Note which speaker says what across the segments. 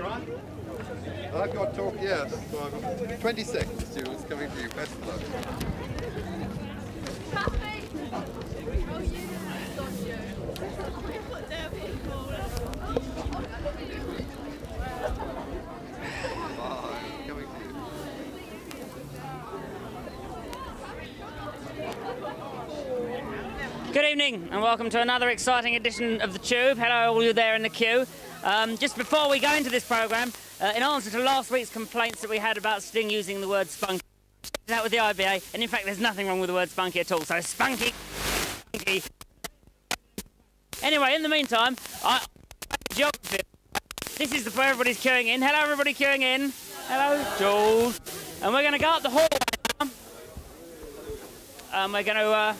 Speaker 1: I've got talk, yes. So 26 students coming to you. Best of luck.
Speaker 2: Good evening and welcome to another exciting edition of the Tube. Hello all you there in the queue. Just before we go into this programme, in answer to last week's complaints that we had about Sting using the word spunky, out with the IBA, and in fact there's nothing wrong with the word spunky at all, so spunky. Anyway, in the meantime, geography. This is where everybody's queuing in. Hello everybody queuing in. Hello, Jules. And we're going to go up the hall now. We're going to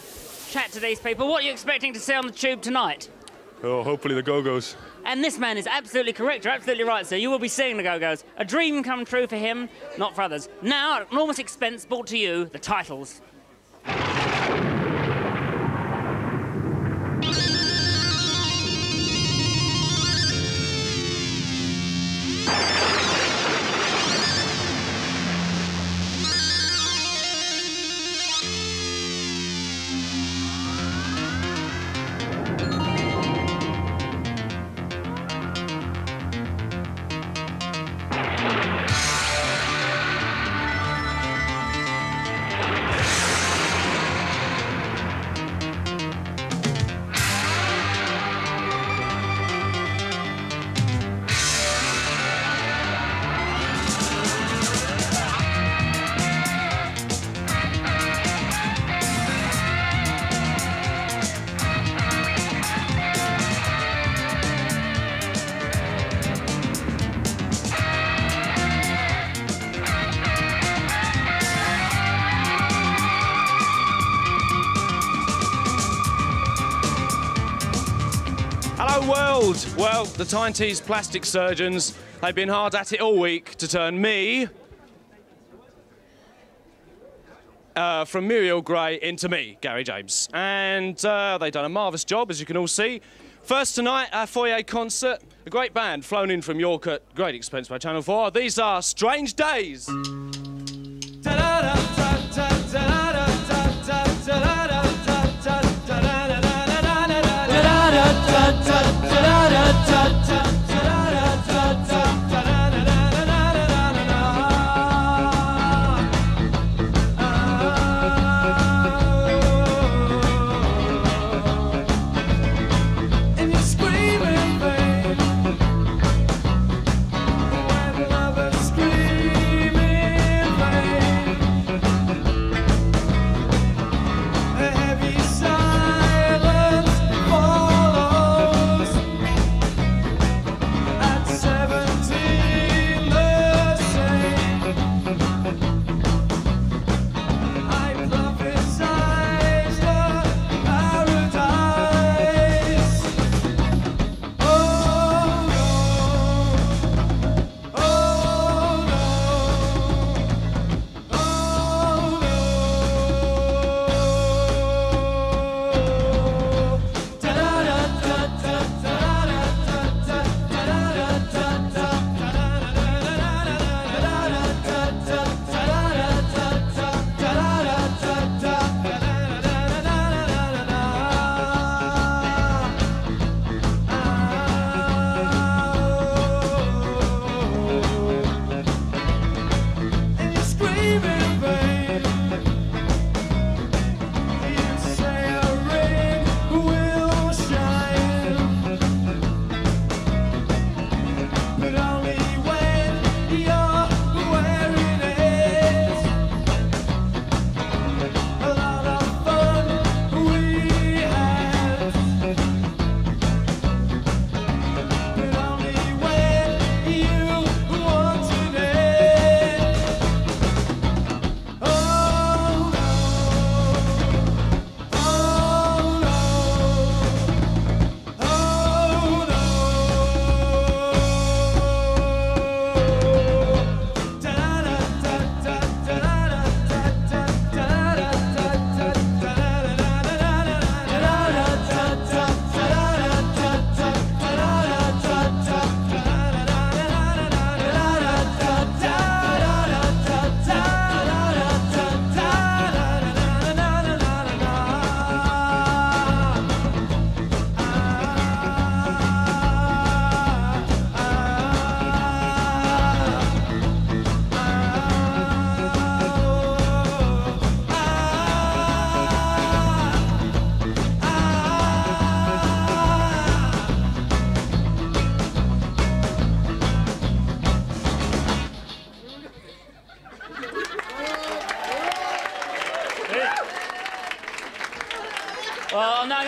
Speaker 2: chat to these people. What are you expecting to see on the Tube tonight?
Speaker 3: Oh, hopefully the Go-Go's.
Speaker 2: And this man is absolutely correct. You're absolutely right, sir. You will be seeing the Go-Go's. A dream come true for him, not for others. Now, at enormous expense, brought to you, the titles.
Speaker 3: Well, the Tyne-Tees plastic surgeons, they've been hard at it all week to turn me from Muriel Gray into me, Gary James. And they've done a marvellous job, as you can all see. First tonight, our foyer concert, a great band flown in from York at great expense by Channel 4. These are Strange Days.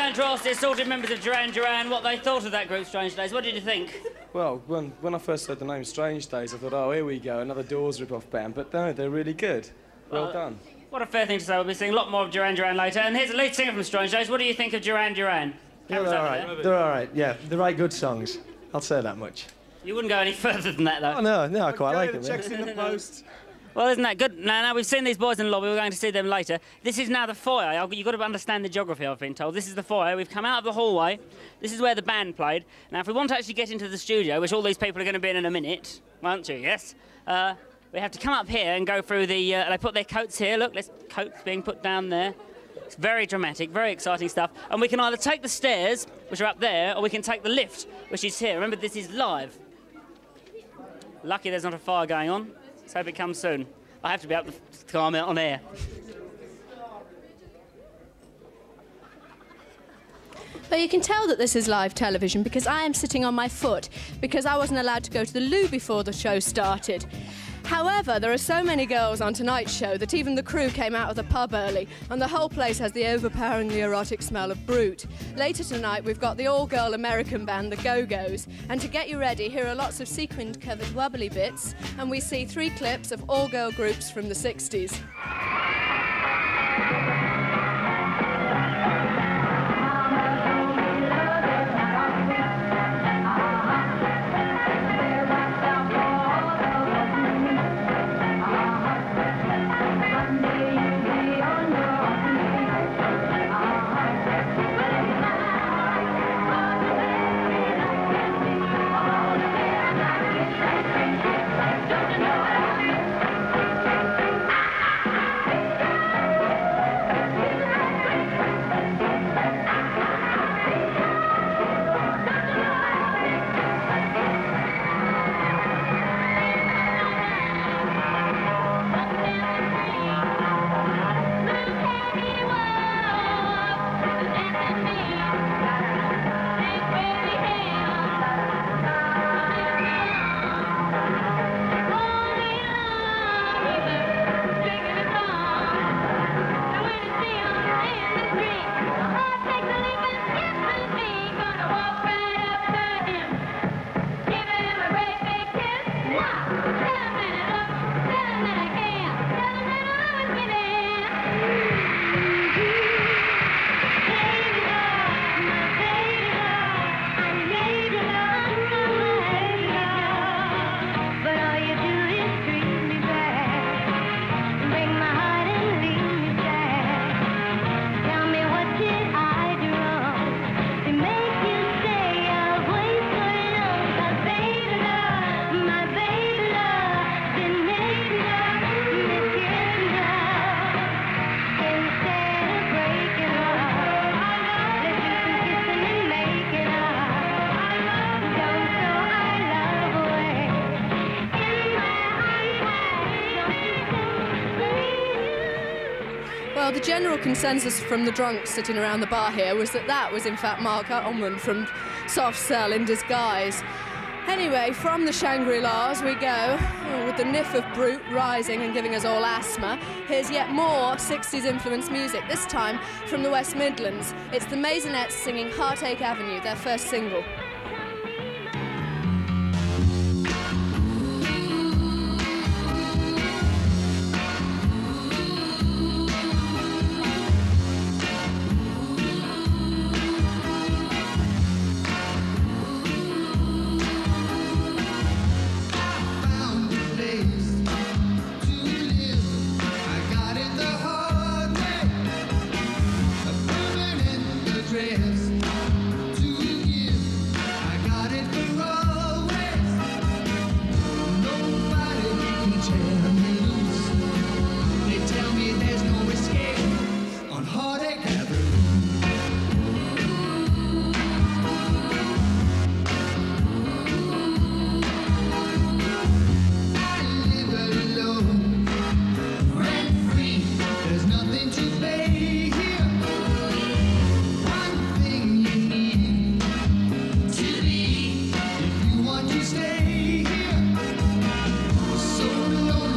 Speaker 2: going to ask the assorted members of Duran Duran what they thought of that group, Strange Days. What did you think?
Speaker 3: Well, when I first heard the name Strange Days, I thought, oh, here we go, another Doors rip-off band. But no, they're really good. Well done.
Speaker 2: What a fair thing to say. We'll be seeing a lot more of Duran Duran later. And here's the lead singer from Strange Days. What do you think of Duran Duran?
Speaker 4: Yeah, they're all right. They're all right, yeah. They write good songs. I'll say that much.
Speaker 2: You wouldn't go any further than that, though.
Speaker 4: Oh, no, I quite like them.
Speaker 3: Checks in the post.
Speaker 2: Well, isn't that good? Now, we've seen these boys in the lobby. We're going to see them later. This is now the foyer. You've got to understand the geography, I've been told. This is the foyer. We've come out of the hallway. This is where the band played. Now, if we want to actually get into the studio, which all these people are going to be in a minute, won't you? Yes? We have to come up here and go through the... they put their coats here. Look, there's coats being put down there. It's very dramatic, very exciting stuff. And we can either take the stairs, which are up there, or we can take the lift, which is here. Remember, this is live. Lucky there's not a fire going on. Let's hope it comes soon. I have to be able to calm it on air.
Speaker 5: But you can tell that this is live television because I am sitting on my foot because I wasn't allowed to go to the loo before the show started. However, there are so many girls on tonight's show that even the crew came out of the pub early and the whole place has the overpoweringly erotic smell of Brute. Later tonight we've got the all-girl American band, the Go-Go's, and to get you ready here are lots of sequined-covered wobbly bits and we see 3 clips of all-girl groups from the 60s. Well, the general consensus from the drunks sitting around the bar here was that that was in fact Mark Ullman from Soft Cell in disguise. Anyway, from the Shangri-Las we go, with the niff of Brute rising and giving us all asthma. Here's yet more 60s influenced music, this time from the West Midlands. It's the Maisonettes singing Heartache Avenue, their first single.
Speaker 6: Stay here, so lonely.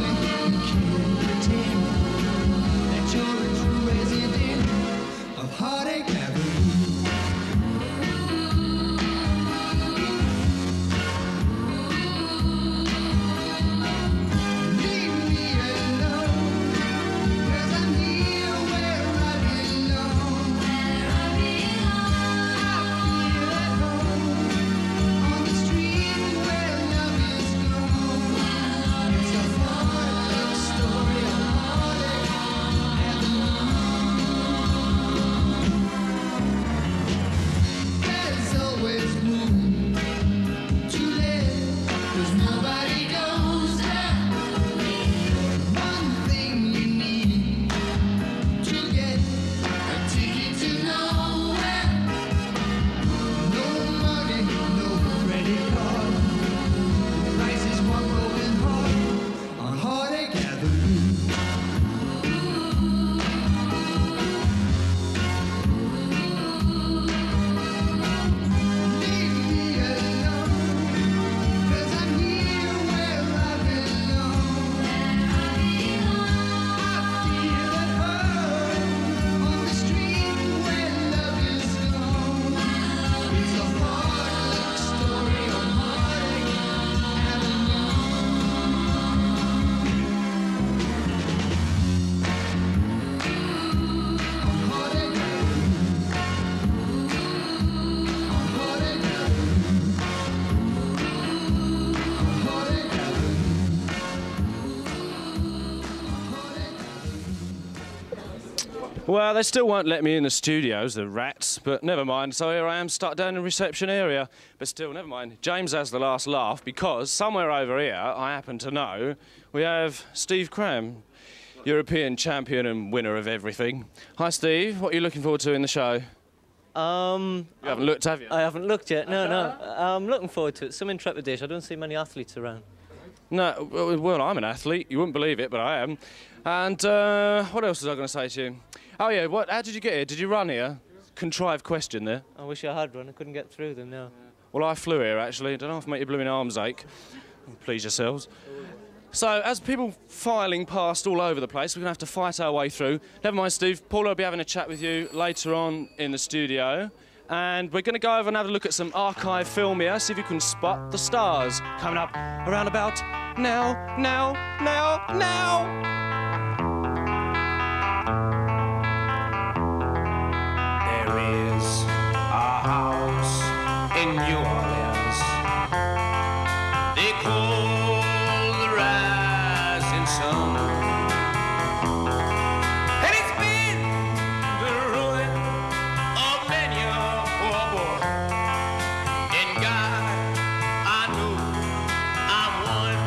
Speaker 3: Well, they still won't let me in the studios, the rats, but never mind. So here I am, stuck down in the reception area. But still, never mind. James has the last laugh because somewhere over here, I happen to know, we have Steve Cram, European champion and winner of everything. Hi, Steve. What are you looking forward to in the show? You haven't looked, have you?
Speaker 6: I haven't looked yet. No, no. I'm looking forward to it. Some intrepidation. I don't see many athletes around.
Speaker 3: No, well, I'm an athlete. You wouldn't believe it, but I am. And what else was I going to say to you? Oh, yeah, how did you get here? Did you run here? Contrived question there.
Speaker 6: I wish I had run. I couldn't get through them, no.
Speaker 3: Well, I flew here, actually. I don't know if I make your blooming arms ache. Please yourselves. So, as people filing past all over the place, we're going to have to fight our way through. Never mind, Steve. Paula will be having a chat with you later on in the studio. And we're going to go over and have a look at some archive film here, see if you can spot the stars coming up around about now.
Speaker 7: There is a house in New Orleans they call the Rising Sun, and it's been the ruin of many a poor boy. And God, I know I'm one.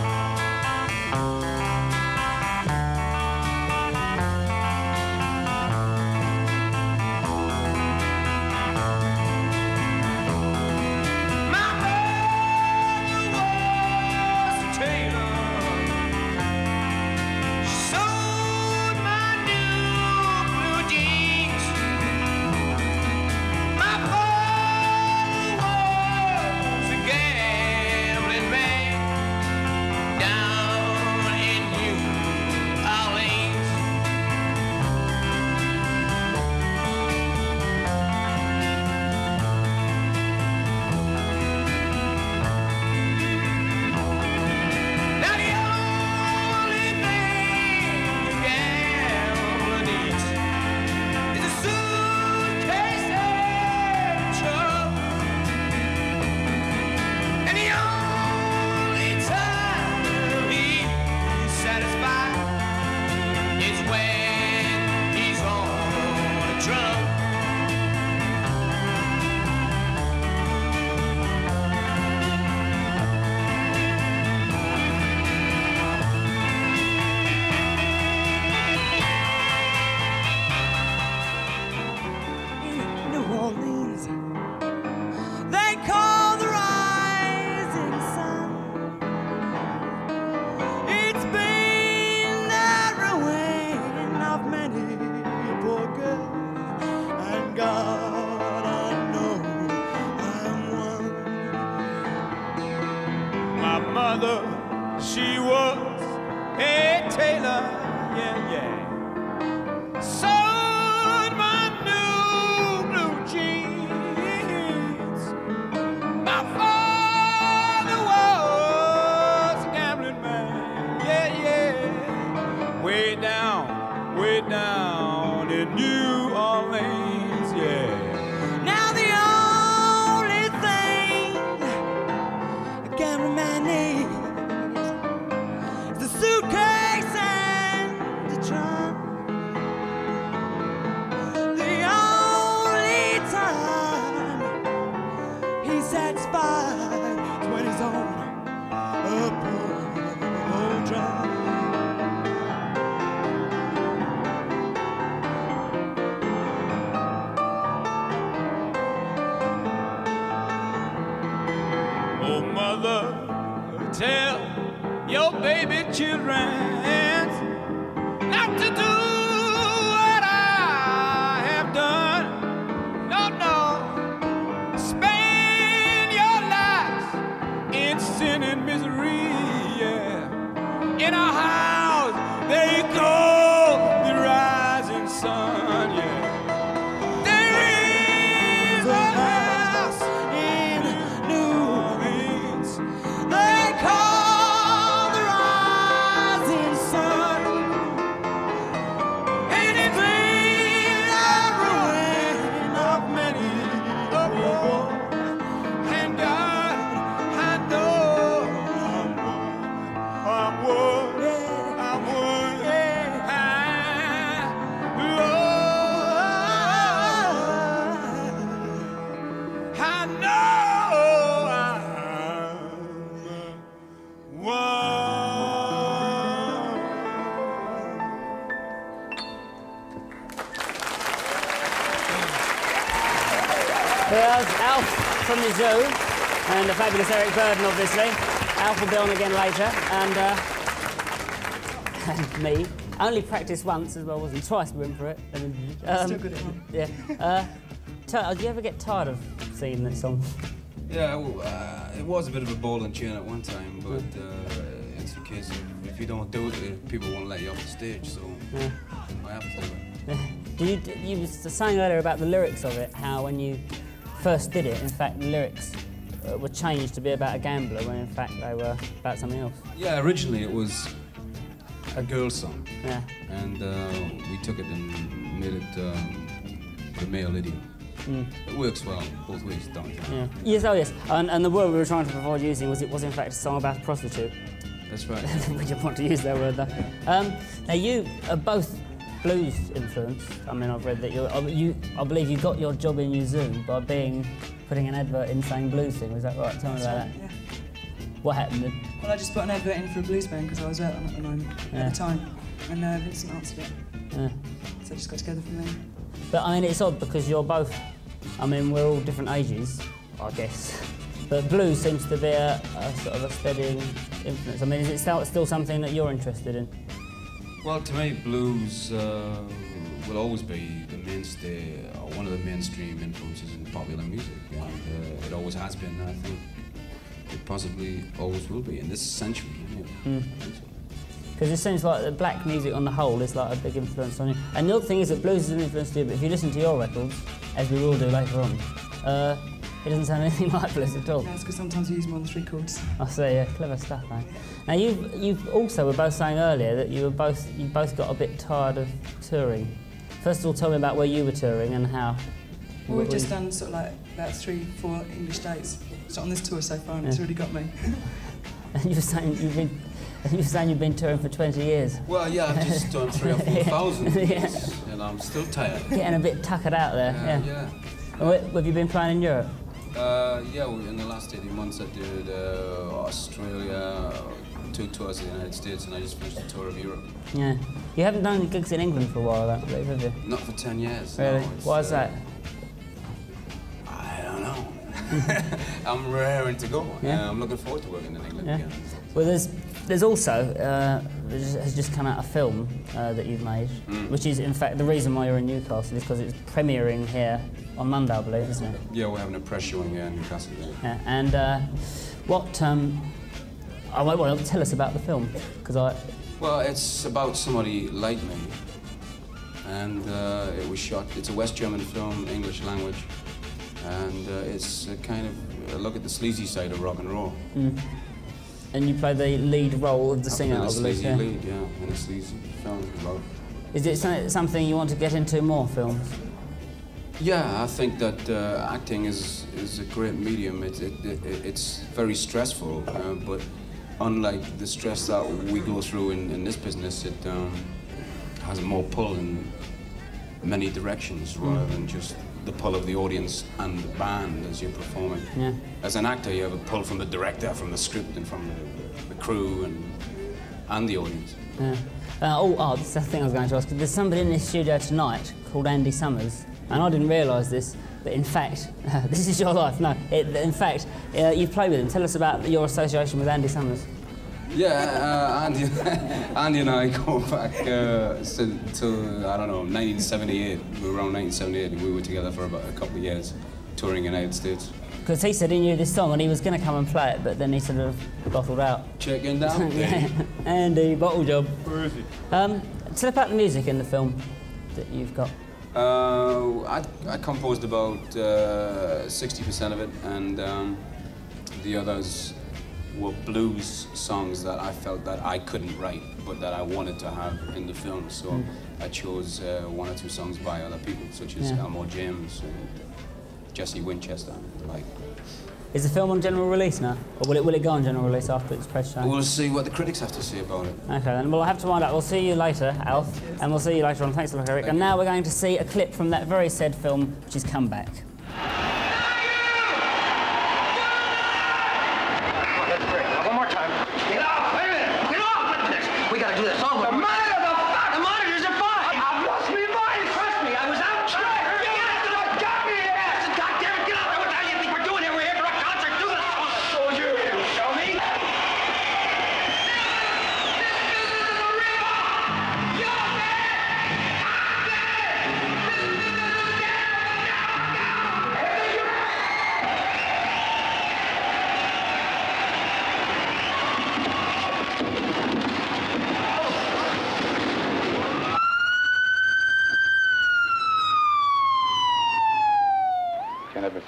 Speaker 8: She was a tailor, yeah, yeah. Sewed my new blue jeans. My father was a gambling man, yeah, yeah. Way down in New Orleans, yeah. Now the only thing a gambling man needs, suitcase and the trunk. The only time he's satisfied is when he's on a poor old drum. Oh, mother, tell your baby children not to do what I have done. No, no. Spend your lives in sin and misery, yeah. In a house they call the Rising Sun, yeah. There is a house in New Orleans they call
Speaker 2: There's Alf from the zoo, and the fabulous Eric Burden, obviously. Alf will be on again later, and me. I only practiced once as well, wasn't twice we went for it.
Speaker 9: Still good at one.
Speaker 2: Yeah. Do you ever get tired of singing that song?
Speaker 8: Yeah, well, it was a bit of a ball and chain at one time, but it's a case of if you don't do it, people won't let you off the stage, so
Speaker 2: yeah.
Speaker 8: I have to do it.
Speaker 2: You were saying earlier about the lyrics of it, how when you first did it, in fact, the lyrics were changed to be about a gambler, when in fact they were about something else.
Speaker 8: Yeah, originally it was a girl's song.
Speaker 2: Yeah.
Speaker 8: And we took it and made it the male idiom. It works well both ways, don't it?
Speaker 2: Yeah. Yes, oh yes. And the word we were trying to avoid using was in fact a song about a prostitute.
Speaker 8: That's right.
Speaker 2: We didn't want to use that word though. Now you are both blues influenced. I mean, I've read that I believe you got your job in your Zoom by putting an advert in saying blues thing. Was that right? Tell me about that.
Speaker 9: Yeah.
Speaker 2: What happened then?
Speaker 9: Well, I just put an advert in for a blues band because I was out on it at the time, and Vincent answered it.
Speaker 2: Yeah.
Speaker 9: So I just got together from there.
Speaker 2: But I mean, it's odd because you're both. I mean, we're all different ages, I guess. But blues seems to be a sort of a steadying influence. I mean, is it still something that you're interested in?
Speaker 8: Well, to me, blues will always be the mainstay, or one of the mainstream influences in popular music. And it always has been, and I think it possibly always will be in this century.
Speaker 2: Because it seems like the black music on the whole is like a big influence on you. And the other thing is that blues is an influence to you, but if you listen to your records, as we will do later on, it doesn't sound anything like blues at all.
Speaker 9: Yeah, it's because sometimes we use more than 3 chords.
Speaker 2: I see, yeah, clever stuff, mate. Now you've also were both saying earlier that you both got a bit tired of touring. First of all, tell me about where you were touring and how.
Speaker 9: Well, we've just done sort of like about 3-4 English dates. So on this tour so far, and it's really got me.
Speaker 2: And you were saying you've been touring for 20 years.
Speaker 8: Well, yeah, I've just done 3,000 or 4,000,
Speaker 2: yeah.
Speaker 8: and I'm still tired.
Speaker 2: Getting a bit tuckered out there.
Speaker 8: Yeah.
Speaker 2: Have you been playing in Europe?
Speaker 8: Yeah, in the last 18 months I did Australia, 2 tours in the United States, and I just finished a tour of Europe.
Speaker 2: Yeah. You haven't done any gigs in England for a while, I don't believe, have you?
Speaker 8: Not for 10 years.
Speaker 2: Really?
Speaker 8: No,
Speaker 2: Why is that?
Speaker 8: I don't know. I'm raring to go.
Speaker 2: Yeah.
Speaker 8: I'm looking forward to working in England again.
Speaker 2: Well, there's also has just come out a film that you've made, which is in fact the reason why you're in Newcastle is because it's premiering here on Monday, I believe, isn't it?
Speaker 8: Yeah, we're having a press showing here in Newcastle.
Speaker 2: Yeah. And well, tell us about the film, because
Speaker 8: Well, it's about somebody like me, and it was shot. It's a West German film, English language, and it's a kind of a look at the sleazy side of rock and roll.
Speaker 2: And you play the lead role of the singer, I believe.
Speaker 8: Sleazy lead, yeah, in a sleazy film.
Speaker 2: Is it something you want to get into more films?
Speaker 8: Yeah, I think that acting is a great medium. It's very stressful, but unlike the stress that we go through in this business, it has more pull in many directions rather than just the pull of the audience and the band as you're performing.
Speaker 2: Yeah.
Speaker 8: As an actor, you have a pull from the director, from the script, and from the crew and the audience.
Speaker 2: Yeah. That's the thing I was going to ask. There's somebody in this studio tonight called Andy Summers, and I didn't realise this, but in fact, this is your life. No, in fact, you played with him. Tell us about your association with Andy Summers.
Speaker 8: Yeah, Andy and I go back to, I don't know, 1978. We were around 1978 and we were together for about a couple of years touring the United States.
Speaker 2: Because he said he knew this song and he was going to come and play it, but then he sort of bottled out.
Speaker 8: Checking down,
Speaker 2: yeah. Andy, bottle job.
Speaker 8: Where is he?
Speaker 2: Tell us about the music in the film that you've got.
Speaker 8: I composed about 60% of it, and the others were blues songs that I felt that I couldn't write, but that I wanted to have in the film. So I chose 1 or 2 songs by other people, such as Elmore James and Jesse Winchester.
Speaker 2: Is the film on general release now, or will it go on general release after its press show?
Speaker 8: We'll see what the critics have to say about it.
Speaker 2: Okay, then we'll have to find out. We'll see you later, Alf, and we'll see you later on. Thanks a lot, Eric. And now we're going to see a clip from that very said film, which is Come Back.
Speaker 7: I've lost my mind, trust me. I was out trying. Get off! God damn it, get off!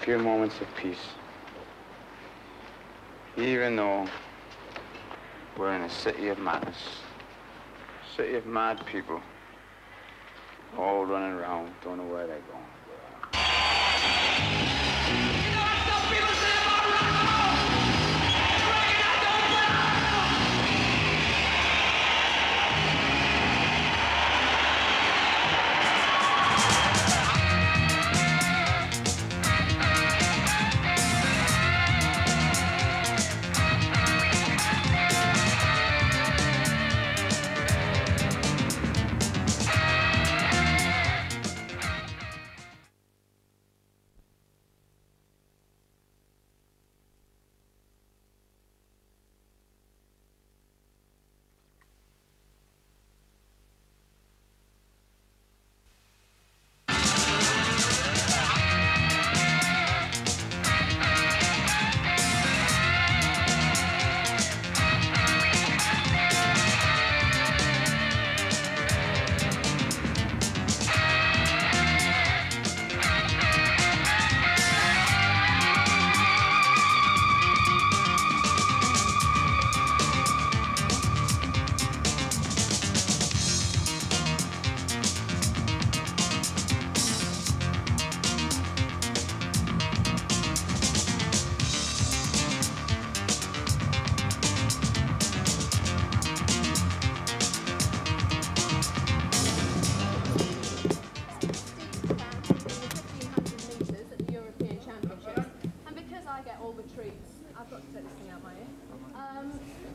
Speaker 10: few moments of peace. Even though we're in a city of madness, city of mad people, all running around, don't know where they're going.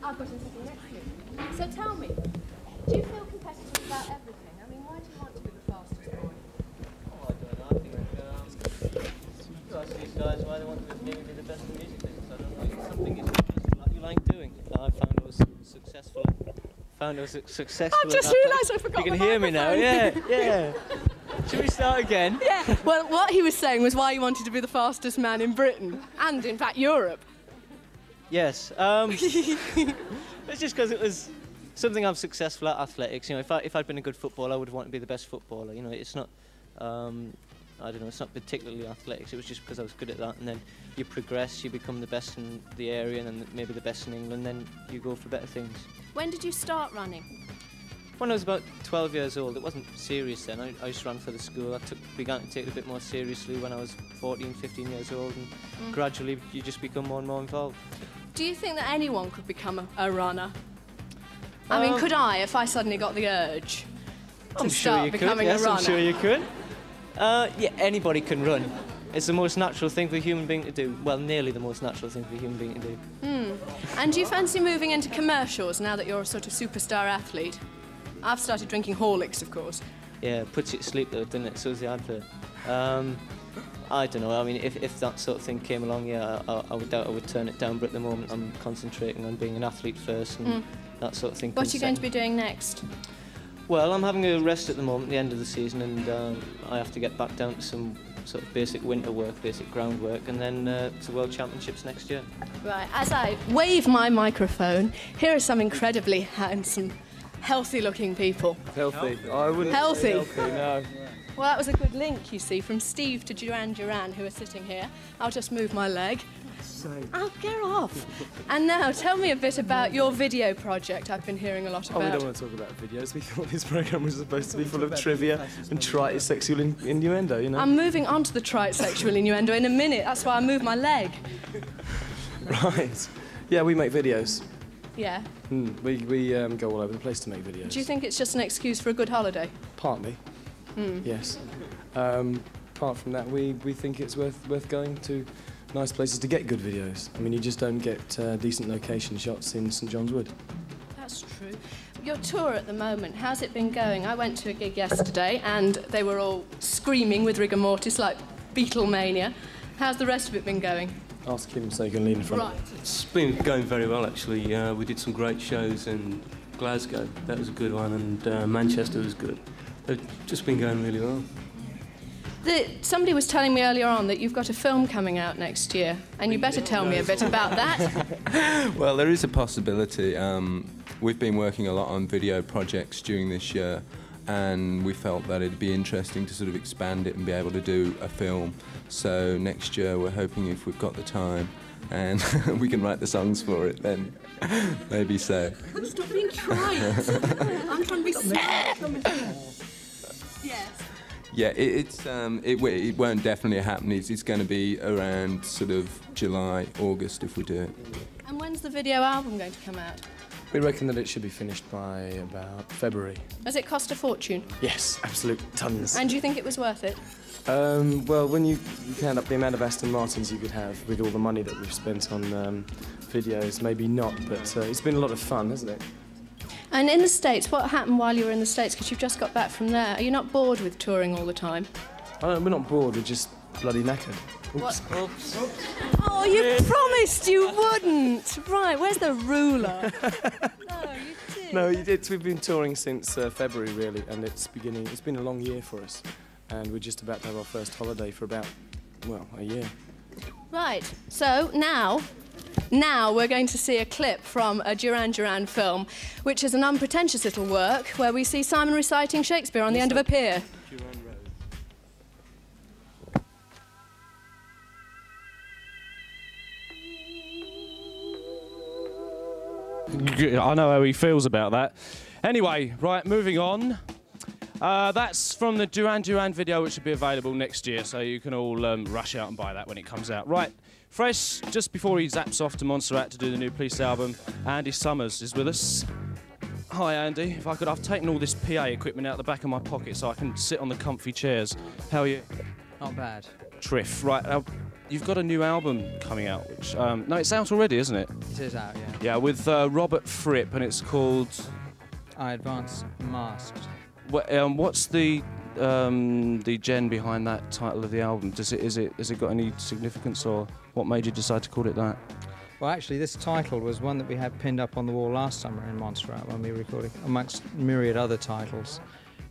Speaker 5: I've got him sitting next to me. So tell me, do you feel competitive about everything? I mean, why do you want to be the fastest boy?
Speaker 6: Oh, I don't know. I think you ask these guys why they want to maybe be the best in the music business. I don't know. It's something you like doing. I found I was successful.
Speaker 5: I just realised I forgot.
Speaker 6: You can hear me now. Yeah, yeah. Should we start again?
Speaker 5: Yeah. Well, what he was saying was why he wanted to be the fastest man in Britain and, in fact, Europe.
Speaker 6: Yes. It's just because it was something I'm successful at, athletics. You know, if I'd been a good footballer, I would want to be the best footballer. You know, it's not. I don't know. It's not particularly athletics. It was just because I was good at that, and then you progress, you become the best in the area, and then maybe the best in England. Then you go for better things.
Speaker 5: When did you start running?
Speaker 6: When I was about 12 years old. It wasn't serious then. I just ran for the school. I began to take it a bit more seriously when I was 14, 15 years old, and gradually you just become more and more involved.
Speaker 5: Do you think that anyone could become a runner? I mean, could I, if I suddenly got the urge to start becoming a runner?
Speaker 6: I'm sure you could. Yeah, anybody can run. It's the most natural thing for a human being to do. Well, nearly the most natural thing for a human being to do.
Speaker 5: And do you fancy moving into commercials now that you're a sort of superstar athlete? I've started drinking Horlicks, of course.
Speaker 6: Yeah, puts you to sleep though, doesn't it? So is the advert. I don't know. I mean, if that sort of thing came along, yeah, I would doubt I would turn it down. But at the moment, I'm concentrating on being an athlete first, and that sort of thing.
Speaker 5: What are you going to be doing next?
Speaker 6: Well, I'm having a rest at the moment, the end of the season, and I have to get back down to some sort of basic winter work, basic groundwork, and then to World Championships next year. Right.
Speaker 5: As I wave my microphone, here are some incredibly handsome, healthy-looking people.
Speaker 11: Healthy? I wouldn't.
Speaker 5: Healthy?
Speaker 11: Healthy, no.
Speaker 5: Well, that was a good link, you see, from Steve to Duran Duran, who are sitting here. I'll just move my leg. I'll get off. And now, tell me a bit about your video project I've been hearing a lot about.
Speaker 11: Oh, we don't want to talk about videos. We thought this programme was supposed to be full of trivia and trite sexual innuendo, you know?
Speaker 5: I'm moving on to the trite sexual innuendo in a minute. That's why I moved my leg.
Speaker 11: Right. Yeah, we make videos.
Speaker 5: Yeah.
Speaker 11: We go all over the place to make videos.
Speaker 5: Do you think it's just an excuse for a good holiday?
Speaker 11: Partly. Yes. Apart from that, we think it's worth going to nice places to get good videos. I mean, you just don't get decent location shots in St John's Wood.
Speaker 5: That's true. Your tour at the moment, how's it been going? I went to a gig yesterday and they were all screaming with rigor mortis like Beatlemania. How's the rest of it been going?
Speaker 11: Ask him so you can lean in front.
Speaker 5: Right.
Speaker 12: It's been going very well, actually. We did some great shows in Glasgow. That was a good one, and Manchester was good. They've just been going really well.
Speaker 5: Somebody was telling me earlier on that you've got a film coming out next year, and you better tell me a bit about that.
Speaker 13: Well, there is a possibility. We've been working a lot on video projects during this year, and we felt that it'd be interesting to sort of expand it and be able to do a film. So next year we're hoping, if we've got the time and we can write the songs for it, then maybe so.
Speaker 5: Stop being trite. I'm trying to be sad. Yes.
Speaker 13: Yeah, it won't definitely happen. It's going to be around sort of July, August if we do it.
Speaker 5: And when's the video album going to come out?
Speaker 11: We reckon that it should be finished by about February.
Speaker 5: Does it cost a fortune?
Speaker 11: Yes, absolute tons.
Speaker 5: And do you think it was worth it?
Speaker 11: Well, when you count up the amount of Aston Martins you could have with all the money that we've spent on videos, maybe not, but it's been a lot of fun, hasn't it?
Speaker 5: And in the States, what happened while you were in the States? Because you've just got back from there. Are you not bored with touring all the time?
Speaker 11: We're not bored, we're just bloody knackered. Oops.
Speaker 5: What? Oops. Oh, you promised you wouldn't! Right, where's the ruler? No, you did.
Speaker 11: No, you did. We've been touring since February, really, and it's been a long year for us. And we're just about to have our first holiday for about, well, a year.
Speaker 5: Right, so now we're going to see a clip from a Duran Duran film, which is an unpretentious little work where we see Simon reciting Shakespeare on the end of a pier.
Speaker 3: I know how he feels about that. Anyway, right, moving on. That's from the Duran Duran video, which will be available next year, so you can all rush out and buy that when it comes out. Right, fresh, just before he zaps off to Montserrat to do the new Police album, Andy Summers is with us. Hi, Andy. If I could, I've taken all this PA equipment out the back of my pocket so I can sit on the comfy chairs. How are you?
Speaker 14: Not bad.
Speaker 3: Triff. Right, you've got a new album coming out, which... no, it's out already, isn't it?
Speaker 14: It is out, yeah.
Speaker 3: Yeah, with Robert Fripp, and it's called...
Speaker 14: I Advance Masked.
Speaker 3: What's the gen behind that title of the album? Has it got any significance, or what made you decide to call it that?
Speaker 14: Well, actually, this title was one that we had pinned up on the wall last summer in Montserrat when we recorded, amongst myriad other titles.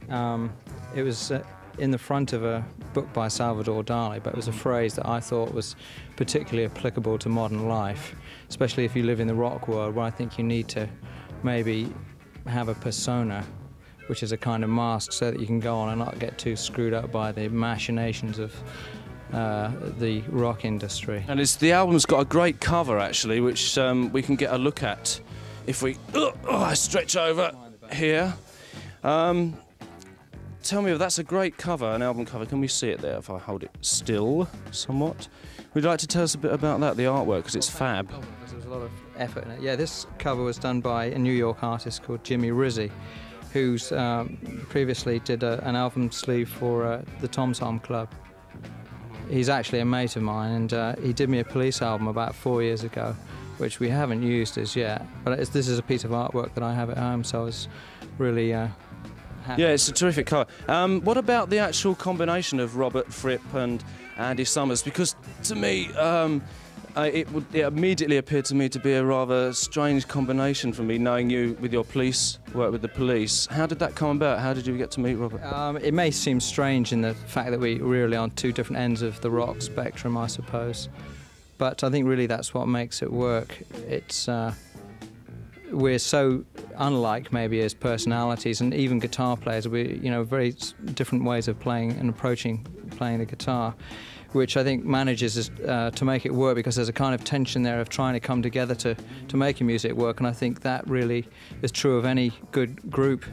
Speaker 14: It was in the front of a book by Salvador Dali, but it was a phrase that I thought was particularly applicable to modern life, especially if you live in the rock world, where I think you need to maybe have a persona, which is a kind of mask, so that you can go on and not get too screwed up by the machinations of the rock industry.
Speaker 3: And the album's got a great cover, actually, which we can get a look at if we stretch over here. Tell me, that's a great cover, an album cover. Can we see it there if I hold it still somewhat? Would you like to tell us a bit about that, the artwork, because it's fab.
Speaker 14: There's a lot of effort in it. Yeah, this cover was done by a New York artist called Jimmy Rizzi, who's previously did an album sleeve for the Tom Tom Club. He's actually a mate of mine, and he did me a Police album about 4 years ago, which we haven't used as yet. But this is a piece of artwork that I have at home, so I was really happy.
Speaker 3: Yeah, it's a terrific cover. What about the actual combination of Robert Fripp and Andy Summers? Because to me, it immediately appeared to me to be a rather strange combination for me, knowing you with your police work with the Police. How did that come about? How did you get to meet Robert?
Speaker 14: It may seem strange in the fact that we're really on two different ends of the rock spectrum, I suppose. But I think really that's what makes it work. It's we're so unlike maybe as personalities, and even guitar players. We, very different ways of playing and approaching playing the guitar, which I think manages to make it work, because there's a kind of tension there of trying to come together to make your music work, and I think that really is true of any good group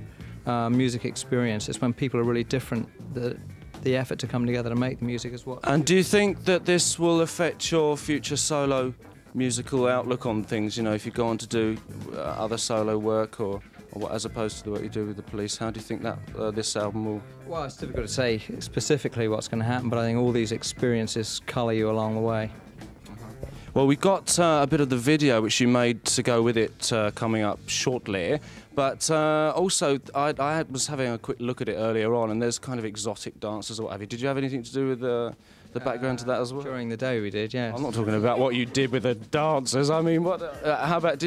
Speaker 14: music experience. It's when people are really different that the effort to come together to make the music is what...
Speaker 3: And do you think that this will affect your future solo musical outlook on things, if you go on to do other solo work, or what, as opposed to the work you do with the Police? How do you think that this album will...
Speaker 14: Well, it's difficult to say specifically what's going to happen, but I think all these experiences colour you along the way.
Speaker 3: Well, we've got a bit of the video which you made to go with it coming up shortly, but also I was having a quick look at it earlier on, and there's kind of exotic dancers or what have you. Did you have anything to do with the background to that as well?
Speaker 14: During the day we did, yes.
Speaker 3: I'm not talking about what you did with the dancers. I mean, how about,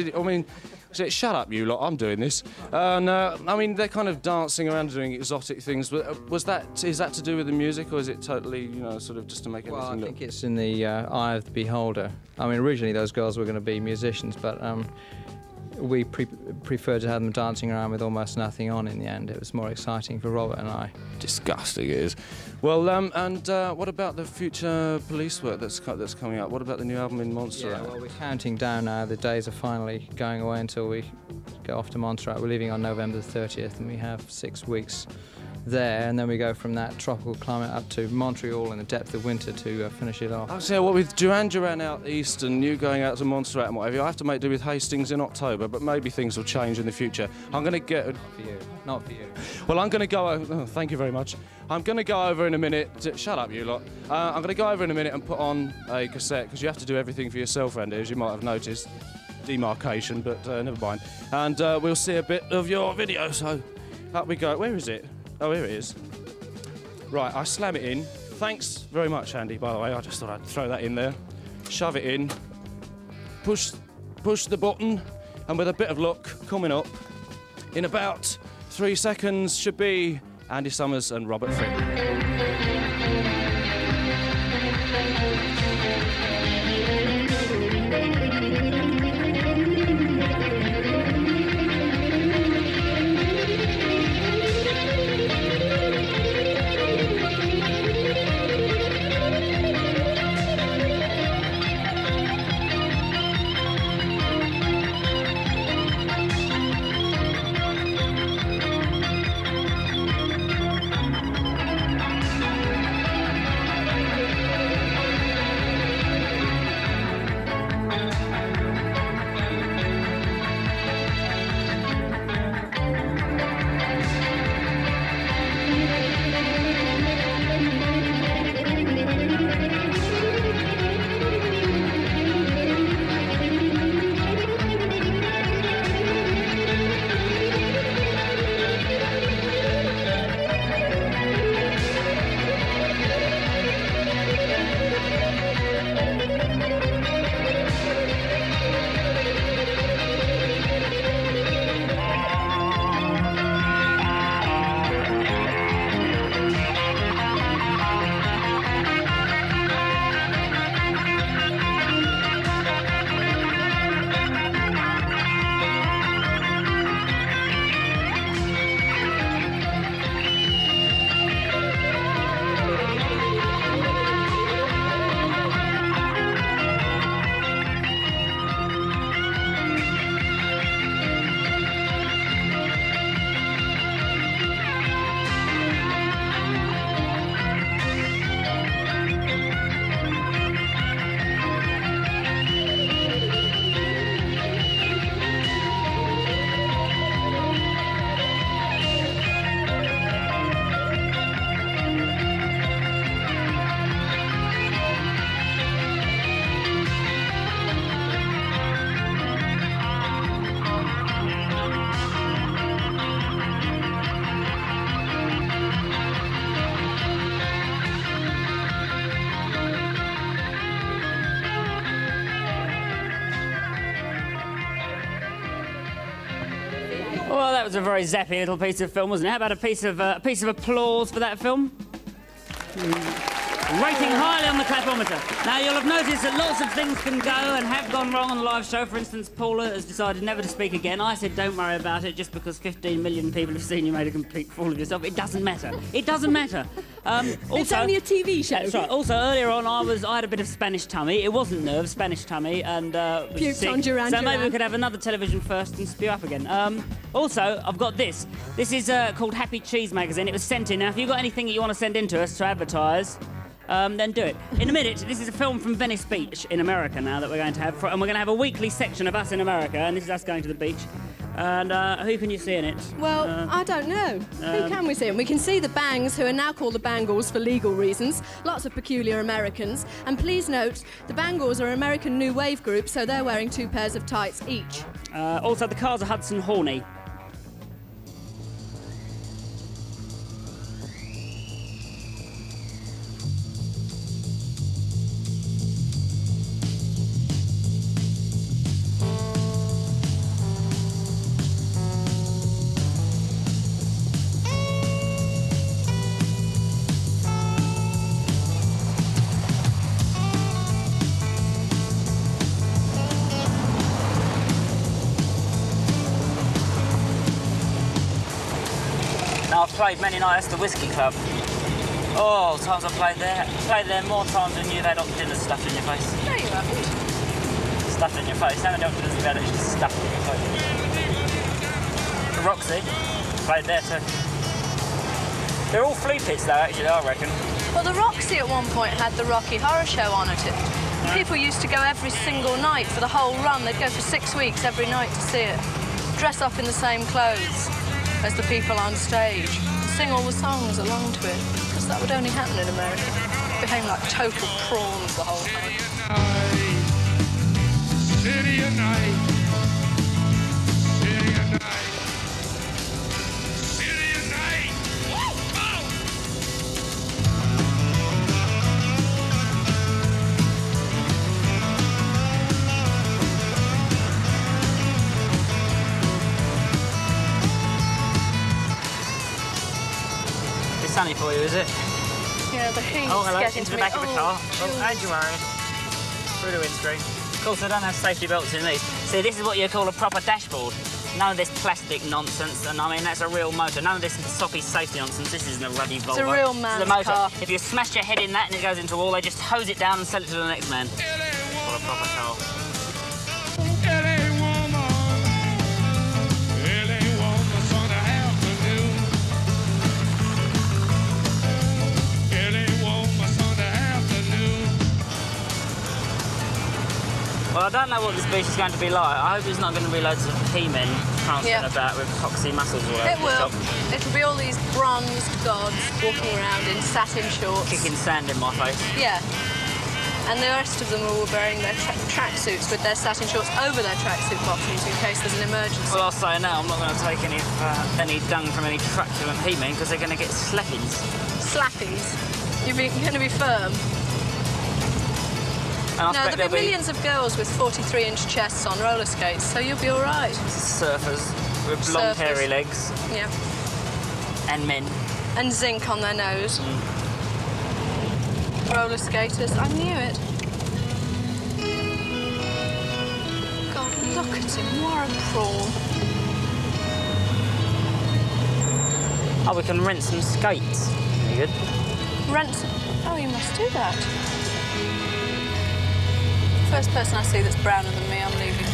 Speaker 3: shut up, you lot, I'm doing this. No, I mean, they're kind of dancing around doing exotic things. Is that to do with the music, or is it totally, sort of just to make everything look...
Speaker 14: Well, I think it's in the eye of the beholder. I mean, originally those girls were going to be musicians, but we preferred to have them dancing around with almost nothing on in the end. It was more exciting for Robert and I.
Speaker 3: Disgusting it is. Well, and what about the future police work that's coming up? What about the new album in Montserrat?
Speaker 14: Yeah, well, we're counting down now. The days are finally going away until we go off to Montserrat. We're leaving on November the 30th, and we have 6 weeks there, and then we go from that tropical climate up to Montreal in the depth of winter to finish it off.
Speaker 3: I say, what with Duran Duran out east and you going out to Montserrat and whatever, I have to make do with Hastings in October, but maybe things will change in the future. I'm going to get...
Speaker 14: Not for you. Not for you.
Speaker 3: Well, I'm going to go... Oh, thank you very much. I'm going to go over in a minute... Shut up, you lot. I'm going to go over in a minute and put on a cassette, because you have to do everything for yourself, Randy, as you might have noticed. Demarcation, but never mind. And we'll see a bit of your video, so up we go. Where is it? Oh, here it is. Right, I slam it in. Thanks very much, Andy, by the way. I just thought I'd throw that in there. Shove it in. Push the button. And with a bit of luck, coming up, in about 3 seconds, should be Andy Summers and Robert Fripp. Well, that was a very zappy little piece of film, wasn't it? How about a piece of applause for that film? Rating highly on the clapometer. Now, you'll have noticed that lots of things can go and have gone wrong on the live show. For instance, Paula has decided never to speak again. I said, don't worry about it, just because 15 million people have seen you made a complete fool of yourself. It doesn't matter. It doesn't matter.
Speaker 5: It's only a TV show.
Speaker 2: That's right. Also, earlier on, I had a bit of Spanish tummy. It wasn't nerves, Spanish tummy, and
Speaker 5: puked on Duran
Speaker 2: So maybe
Speaker 5: Duran.
Speaker 2: we could have another television first and spew up again. Also, I've got this. This is called Happy Cheese Magazine. It was sent in. Now, if you've got anything that you want to send in to us to advertise, then do it. In a minute, this is a film from Venice Beach in America now that we're going to have, and we're going to have a weekly section of us in America, and this is us going to the beach. And who can you see in it?
Speaker 5: Well, I don't know. Who can we see? And we can see the Bangs, who are now called the Bangles for legal reasons. Lots of peculiar Americans. And please note, the Bangles are an American new wave group, so they're wearing 2 pairs of tights each.
Speaker 2: Also, the Cars are Hudson Horny. I've played many nights at the Whiskey Club. Oh, times I've played there. Played there more times than you've had hot dinners stuffed in your face.
Speaker 5: No, you haven't.
Speaker 2: Stuffed in your face. How many hot dinners have you had actually stuffed in your face? The Roxy. Played there too. They're all flea pits though, actually, I reckon.
Speaker 5: Well, the Roxy at one point had the Rocky Horror Show on at it. People used to go every single night for the whole run. They'd go for 6 weeks every night to see it. Dress up in the same clothes as the people on stage. Sing all the songs along to it. Because that would only happen in America. Behave like total prawns the whole time.
Speaker 7: City of night. City of night. City of night.
Speaker 2: It's sunny for you, is it?
Speaker 5: Yeah, the heat's
Speaker 2: Oh, hello,
Speaker 5: getting
Speaker 2: into
Speaker 5: to
Speaker 2: the
Speaker 5: me.
Speaker 2: back of the car. Oh, how'd you worry? Through the windscreen. Of course, I don't have safety belts in these. See, this is what you call a proper dashboard. None of this plastic nonsense, and I mean, that's a real motor. None of this soppy safety nonsense. This isn't a ruddy Volvo.
Speaker 5: It's a real man's
Speaker 2: motor.
Speaker 5: car.
Speaker 2: If you smash your head in that and it goes into a wall, they just hose it down and sell it to the next man. What a proper car. Well, I don't know what this beach is going to be like. I hope there's not going to be loads of He-Men prancing about with foxy muscles all over
Speaker 5: It
Speaker 2: the
Speaker 5: will.
Speaker 2: shop.
Speaker 5: It'll be all these bronzed gods walking around in satin shorts.
Speaker 2: Kicking sand in my face.
Speaker 5: Yeah. And the rest of them are all wearing their tracksuits with their satin shorts over their tracksuit bottoms in case there's an emergency.
Speaker 2: Well, I'll say now, I'm not going to take any dung from any truculent He-Men because they're going to get slappings.
Speaker 5: Slappings? You're going to be firm? No, there'll be millions of girls with 43-inch chests on roller skates, so you'll be all right.
Speaker 2: Surfers with long, hairy legs.
Speaker 5: Yeah.
Speaker 2: And men.
Speaker 5: And zinc on their nose. Roller skaters. I knew it. God, look at him. What a prawn.
Speaker 2: Oh, we can rent some skates. Very good.
Speaker 5: Rent? Oh, you must do that. First person I see that's browner than me, I'm leaving.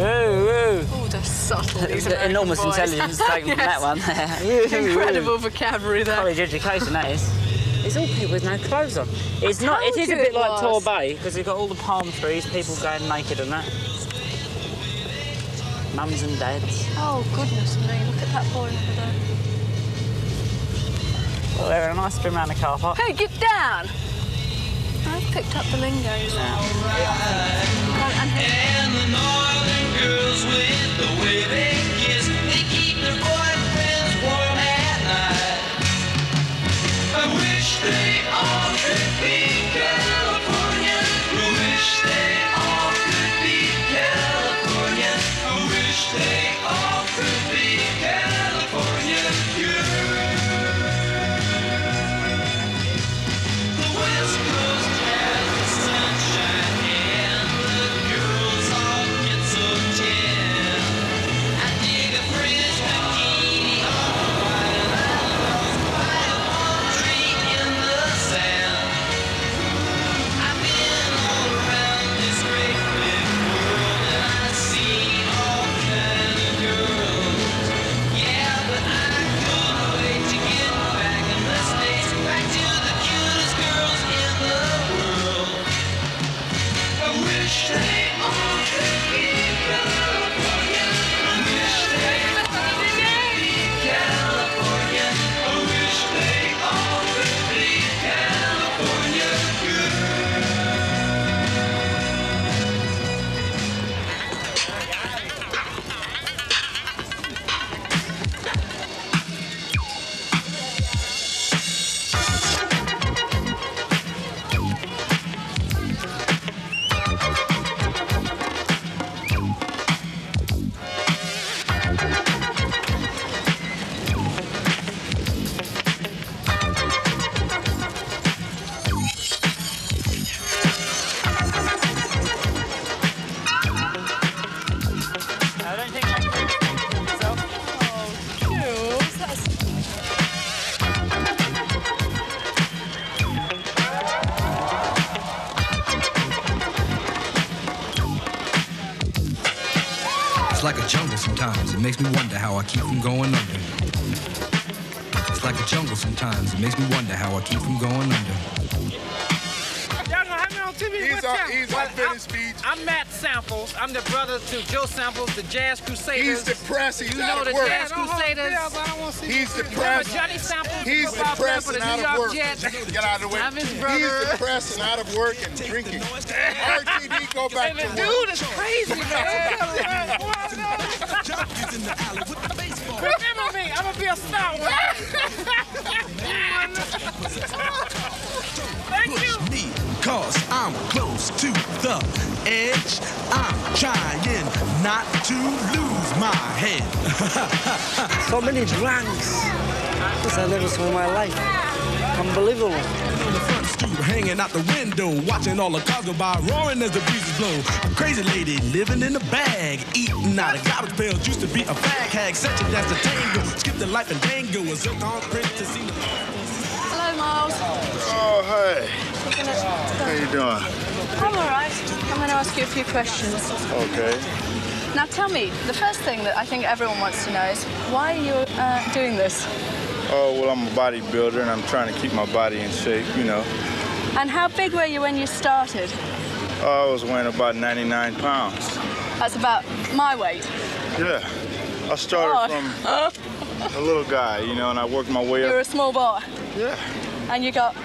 Speaker 5: Oh, the subtle.
Speaker 2: Enormous intelligence taken from that one.
Speaker 5: Incredible vocabulary there.
Speaker 2: College education, that is. It's all people with no clothes on. It's not. It is a bit like Tor Bay because you've got all the palm trees, people going naked and that. Mums and dads.
Speaker 5: Oh goodness me! Look at that boy over there.
Speaker 2: Well, they're a nice spin around the car park.
Speaker 5: Hey, get down! I've picked up the lingo now.
Speaker 7: And the northern girls with the way they kiss, they keep their boyfriends warm at night. I wish they all could be California. I wish they all could be California. I wish they all could be California girls. The West Coast has the sunshine and the
Speaker 15: It's like a jungle sometimes. It makes me wonder how I keep from going under. It's like a jungle sometimes. It makes me wonder how I keep from going under.
Speaker 16: Y'all gonna have me on TV?
Speaker 17: He's on Fitting Speech.
Speaker 16: I'm Matt Samples. I'm the brother to Joe Samples, the Jazz Crusaders.
Speaker 17: He's depressed. He's
Speaker 16: you
Speaker 17: out
Speaker 16: know
Speaker 17: of
Speaker 16: the
Speaker 17: work.
Speaker 16: Jazz Crusaders?
Speaker 17: He's depressed.
Speaker 16: Johnny Samples.
Speaker 17: He's depressed and out of work.
Speaker 16: Jets.
Speaker 17: Get out of the way.
Speaker 16: I'm his brother.
Speaker 17: He's depressed and out of work and drinking. RTD, go back to work.
Speaker 16: Dude is crazy, man. Remember me. I'm gonna be a star one day. Thank you.
Speaker 15: Push me, cause I'm close to the edge. I'm trying not to lose my head.
Speaker 18: So many drunks. This I never saw in my life. Unbelievable.
Speaker 15: On the front stoop, hanging out the window, watching all the cars go by, roaring as the breezes blow. A crazy lady living in a bag, eating out of garbage pails. Used to be a fag hag, such a dance to tango. Skip the life and dango, a zircon prince to see the...
Speaker 5: Hello, Miles.
Speaker 17: Oh, hey. How you doing?
Speaker 5: I'm all right. I'm going to ask you a few questions.
Speaker 17: Okay.
Speaker 5: Now, tell me, the first thing that I think everyone wants to know is, why are you doing this?
Speaker 17: Oh, well, I'm a bodybuilder, and I'm trying to keep my body in shape, you know.
Speaker 5: And how big were you when you started?
Speaker 17: I was weighing about 99 pounds.
Speaker 5: That's about my weight.
Speaker 17: Yeah. I started from a little guy, you know, and I worked my way up.
Speaker 5: You were a small boy?
Speaker 17: Yeah.
Speaker 5: And you got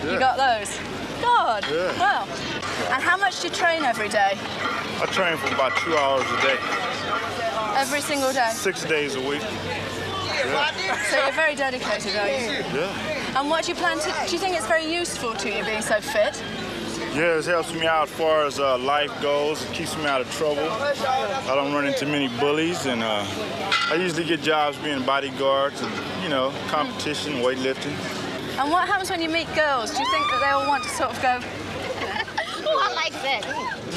Speaker 5: those? God,
Speaker 17: Yeah.
Speaker 5: wow. And how much do you train every day?
Speaker 17: I train for about 2 hours a day.
Speaker 5: Every single day?
Speaker 17: 6 days a week. Yeah.
Speaker 5: So you're very dedicated, are you?
Speaker 17: Yeah.
Speaker 5: And what do you plan to, do you think it's very useful to you being so fit?
Speaker 17: Yeah, it helps me out as far as life goes. It keeps me out of trouble. I don't run into many bullies, and I usually get jobs being bodyguards and, you know, competition, weightlifting.
Speaker 5: And what happens when you meet girls? Do you think that they all want to sort of go, oh, I like that?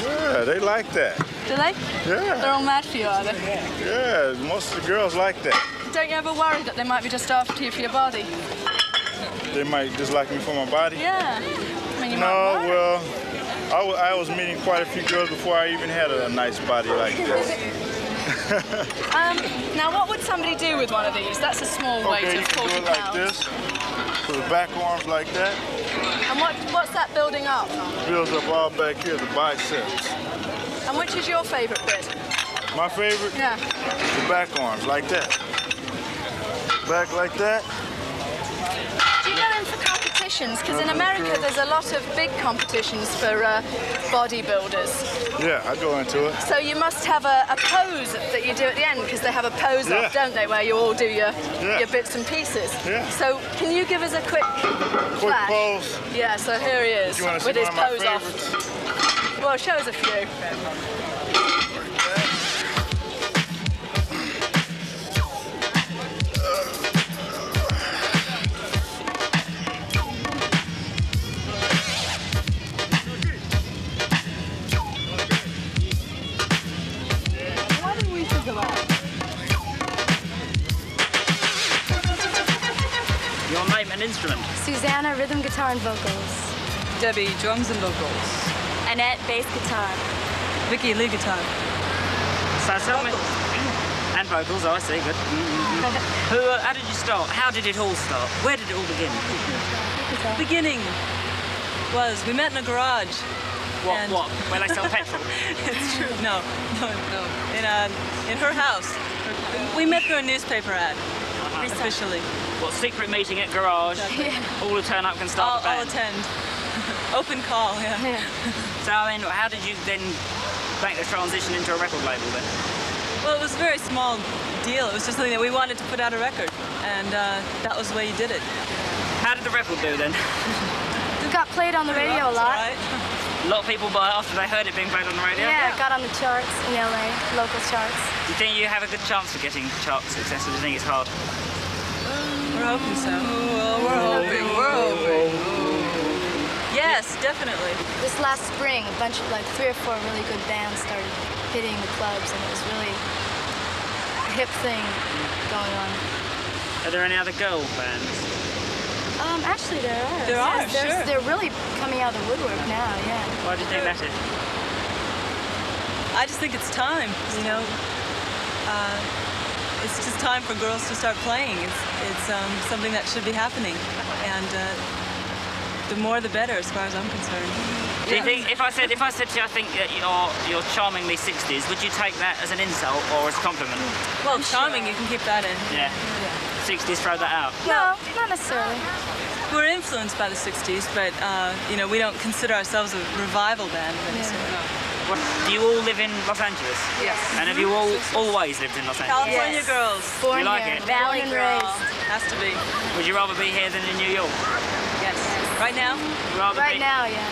Speaker 17: Yeah, they like that.
Speaker 5: Do they?
Speaker 17: Yeah.
Speaker 5: They're all mad for you, are they?
Speaker 17: Yeah, most of the girls like that.
Speaker 5: Don't you ever worry that they might be just after you for your body?
Speaker 17: They might dislike me for my body.
Speaker 5: Yeah. I mean, you
Speaker 17: No,
Speaker 5: might worry.
Speaker 17: well, I was meeting quite a few girls before I even had a nice body like this.
Speaker 5: Now, what would somebody do with one of these? That's a small weight
Speaker 17: Okay,
Speaker 5: of
Speaker 17: you can
Speaker 5: 40
Speaker 17: do it like
Speaker 5: pounds.
Speaker 17: this. Put the back arms like that.
Speaker 5: And what's that building up?
Speaker 17: Builds up all back here, the biceps.
Speaker 5: And which is your favourite bit?
Speaker 17: My favorite?
Speaker 5: Yeah.
Speaker 17: The back arms, like that. Back like that.
Speaker 5: Do you go in for competitions? Because in America there's a lot of big competitions for bodybuilders.
Speaker 17: Yeah, I go into it.
Speaker 5: So you must have a pose that you do at the end, because they have a pose off, don't they, where you all do your bits and pieces.
Speaker 17: Yeah.
Speaker 5: So can you give us a quick flash?
Speaker 17: pose?
Speaker 5: Yeah, so here he is
Speaker 17: You wanna see
Speaker 5: with his
Speaker 17: one of my
Speaker 5: pose off. Well, show us a few.
Speaker 2: Your name and instrument?
Speaker 19: Susanna, rhythm guitar and vocals.
Speaker 9: Debbie, drums and vocals.
Speaker 19: Annette, bass guitar.
Speaker 9: Vicky, lead guitar.
Speaker 2: So tell me. And vocals, oh, I see, good. How did you start? How did it all start? Where did it all begin?
Speaker 9: Beginning was we met in a garage.
Speaker 2: What? Where they sell petrol?
Speaker 9: It's true. No. In her house. We met through a newspaper ad. Officially.
Speaker 2: What, secret meeting at garage?
Speaker 9: Yeah.
Speaker 2: All who turn up can start the band?
Speaker 9: I'll attend. Open call, yeah.
Speaker 2: So, I mean, how did you then make the transition into a record label then?
Speaker 9: Well, it was a very small deal. It was just something that we wanted to put out a record, and that was the way you did it.
Speaker 2: How did the record do then?
Speaker 19: We got played on the radio a lot.
Speaker 2: Right. A lot of people buy it after they heard it being played on the radio?
Speaker 19: Yeah, it got on the charts in LA, local charts.
Speaker 2: Do you think you have a good chance for getting chart success, or do you think it's hard?
Speaker 9: We're hoping so. We're hoping. Yes, definitely.
Speaker 19: This last spring, a bunch of, like, 3 or 4 really good bands started hitting the clubs, and it was really a hip thing going on.
Speaker 2: Are there any other girl bands?
Speaker 19: Actually, there are.
Speaker 9: There are, sure.
Speaker 19: They're really coming out of the woodwork now, yeah.
Speaker 2: Why do you think that is?
Speaker 9: I just think it's time, you know. it's just time for girls to start playing. It's something that should be happening, and the more the better, as far as I'm concerned.
Speaker 2: Do you think, if I said to you, I think that you're charmingly 60s, would you take that as an insult or as a compliment?
Speaker 9: Well, charming, you can keep that in.
Speaker 2: Yeah. 60s, throw that out.
Speaker 19: No, not necessarily.
Speaker 9: We're influenced by the 60s, but you know, we don't consider ourselves a revival band of any sort.
Speaker 2: Do you all live in Los Angeles?
Speaker 9: Yes.
Speaker 2: And have you all always lived in Los Angeles?
Speaker 9: California girls.
Speaker 2: Do you like it?
Speaker 9: Valley girl. Has to be.
Speaker 2: Would you rather be here than in New York?
Speaker 9: Yes. Right now?
Speaker 19: Right now, yeah.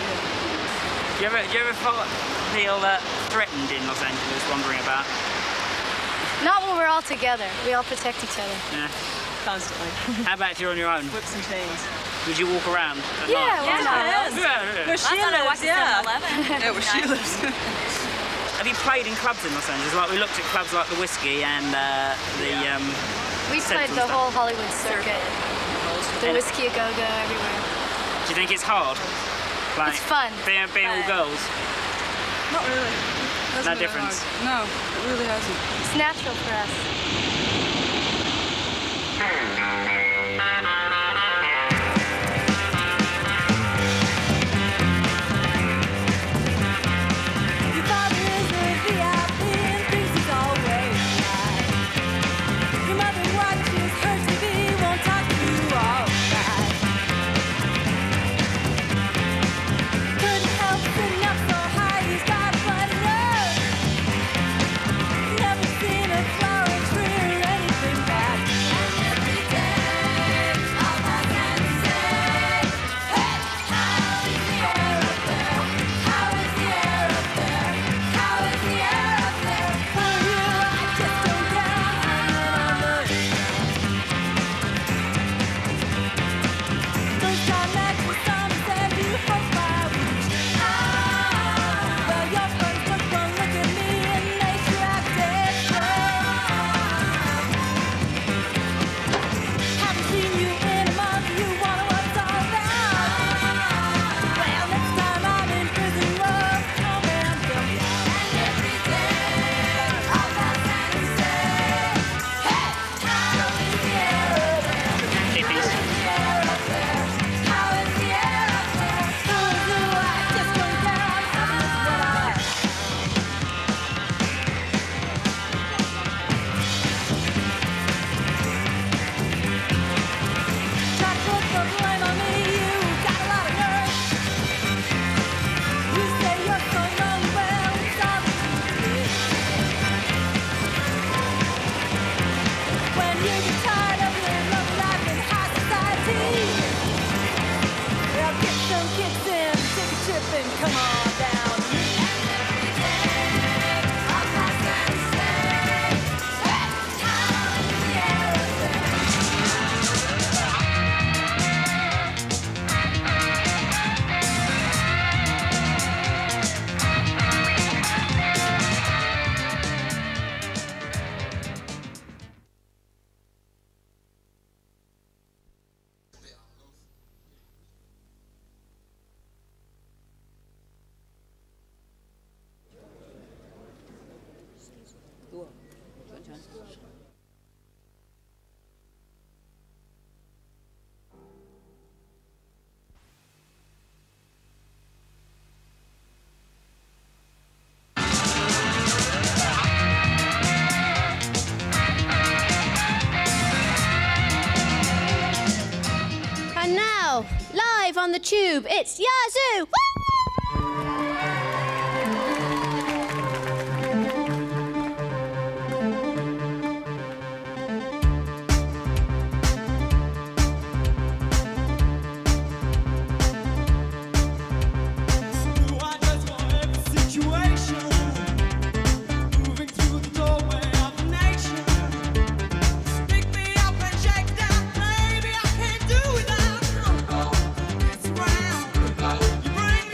Speaker 2: Do you ever feel threatened in Los Angeles, wandering about?
Speaker 19: Not when we're all together. We all protect each other.
Speaker 2: Yeah.
Speaker 9: Constantly.
Speaker 2: How about if you're on your own?
Speaker 9: Whips and chains.
Speaker 2: Would you walk around at
Speaker 19: Yeah,
Speaker 2: night?
Speaker 19: why not?
Speaker 2: Yeah.
Speaker 9: Where she lives, yeah. Yeah, where she lives.
Speaker 2: Have you played in clubs in Los Angeles? Like, we looked at clubs like the Whiskey and
Speaker 19: We played the whole Hollywood circuit. The Whiskey A Go-Go, everywhere.
Speaker 2: Do you think it's hard? Like,
Speaker 19: It's fun.
Speaker 2: Being all girls?
Speaker 9: Not really.
Speaker 2: No difference?
Speaker 9: No, it really hasn't.
Speaker 19: It's natural for us.
Speaker 5: Live on the Tube, it's Yazoo! Woo!
Speaker 7: Bring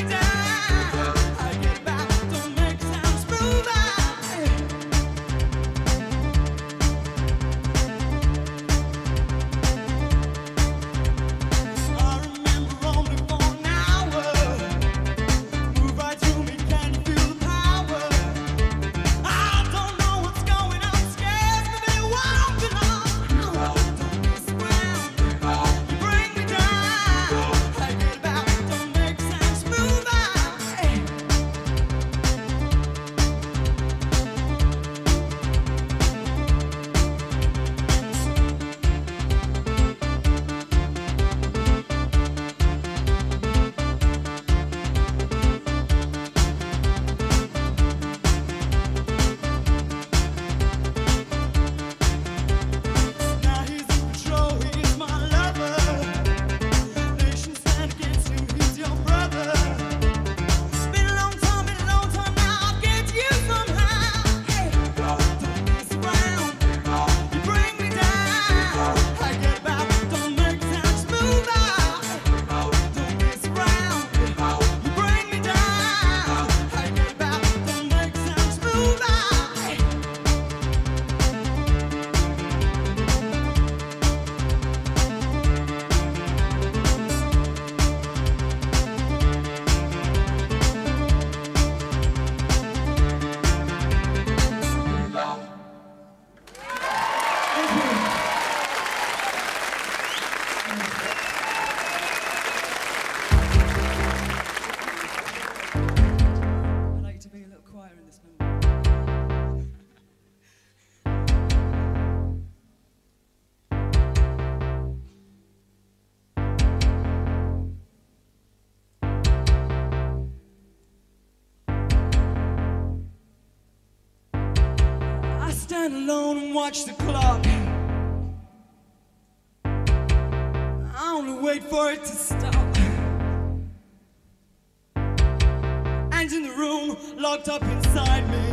Speaker 7: stand alone and watch the clock. I only wait for it to stop. And in the room, locked up inside me,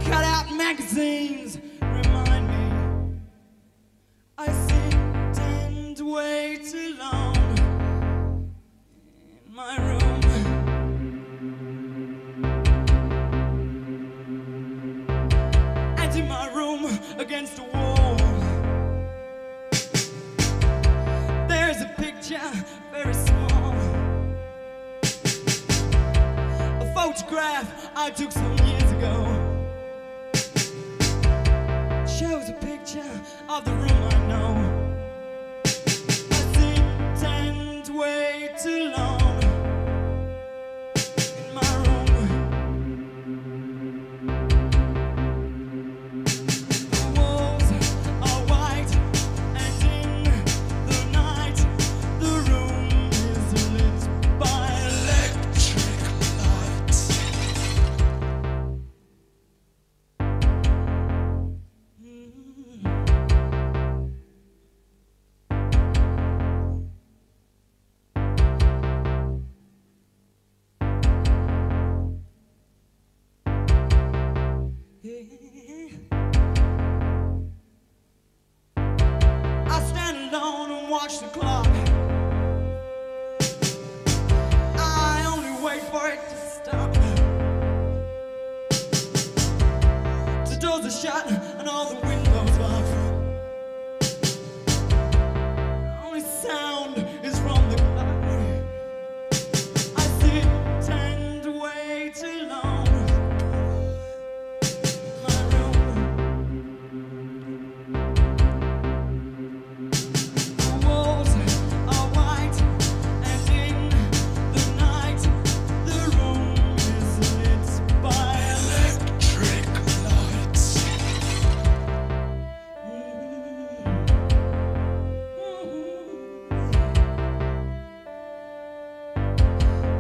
Speaker 7: cut out magazines remind me I sit and wait too long in my room. And in my room, against a wall, there's a picture, very small, a photograph I took some years ago. Shows a picture of the room I know. I sit and wait too long in my room. The walls are white, and in the night the room is lit by electric lights. I stand alone and watch the clock. I only wait for it to stop. The doors are shut and all the windows off. Only sound is from the clock. I sit and wait too long. The walls are white, and in the night the room is lit by electric lights.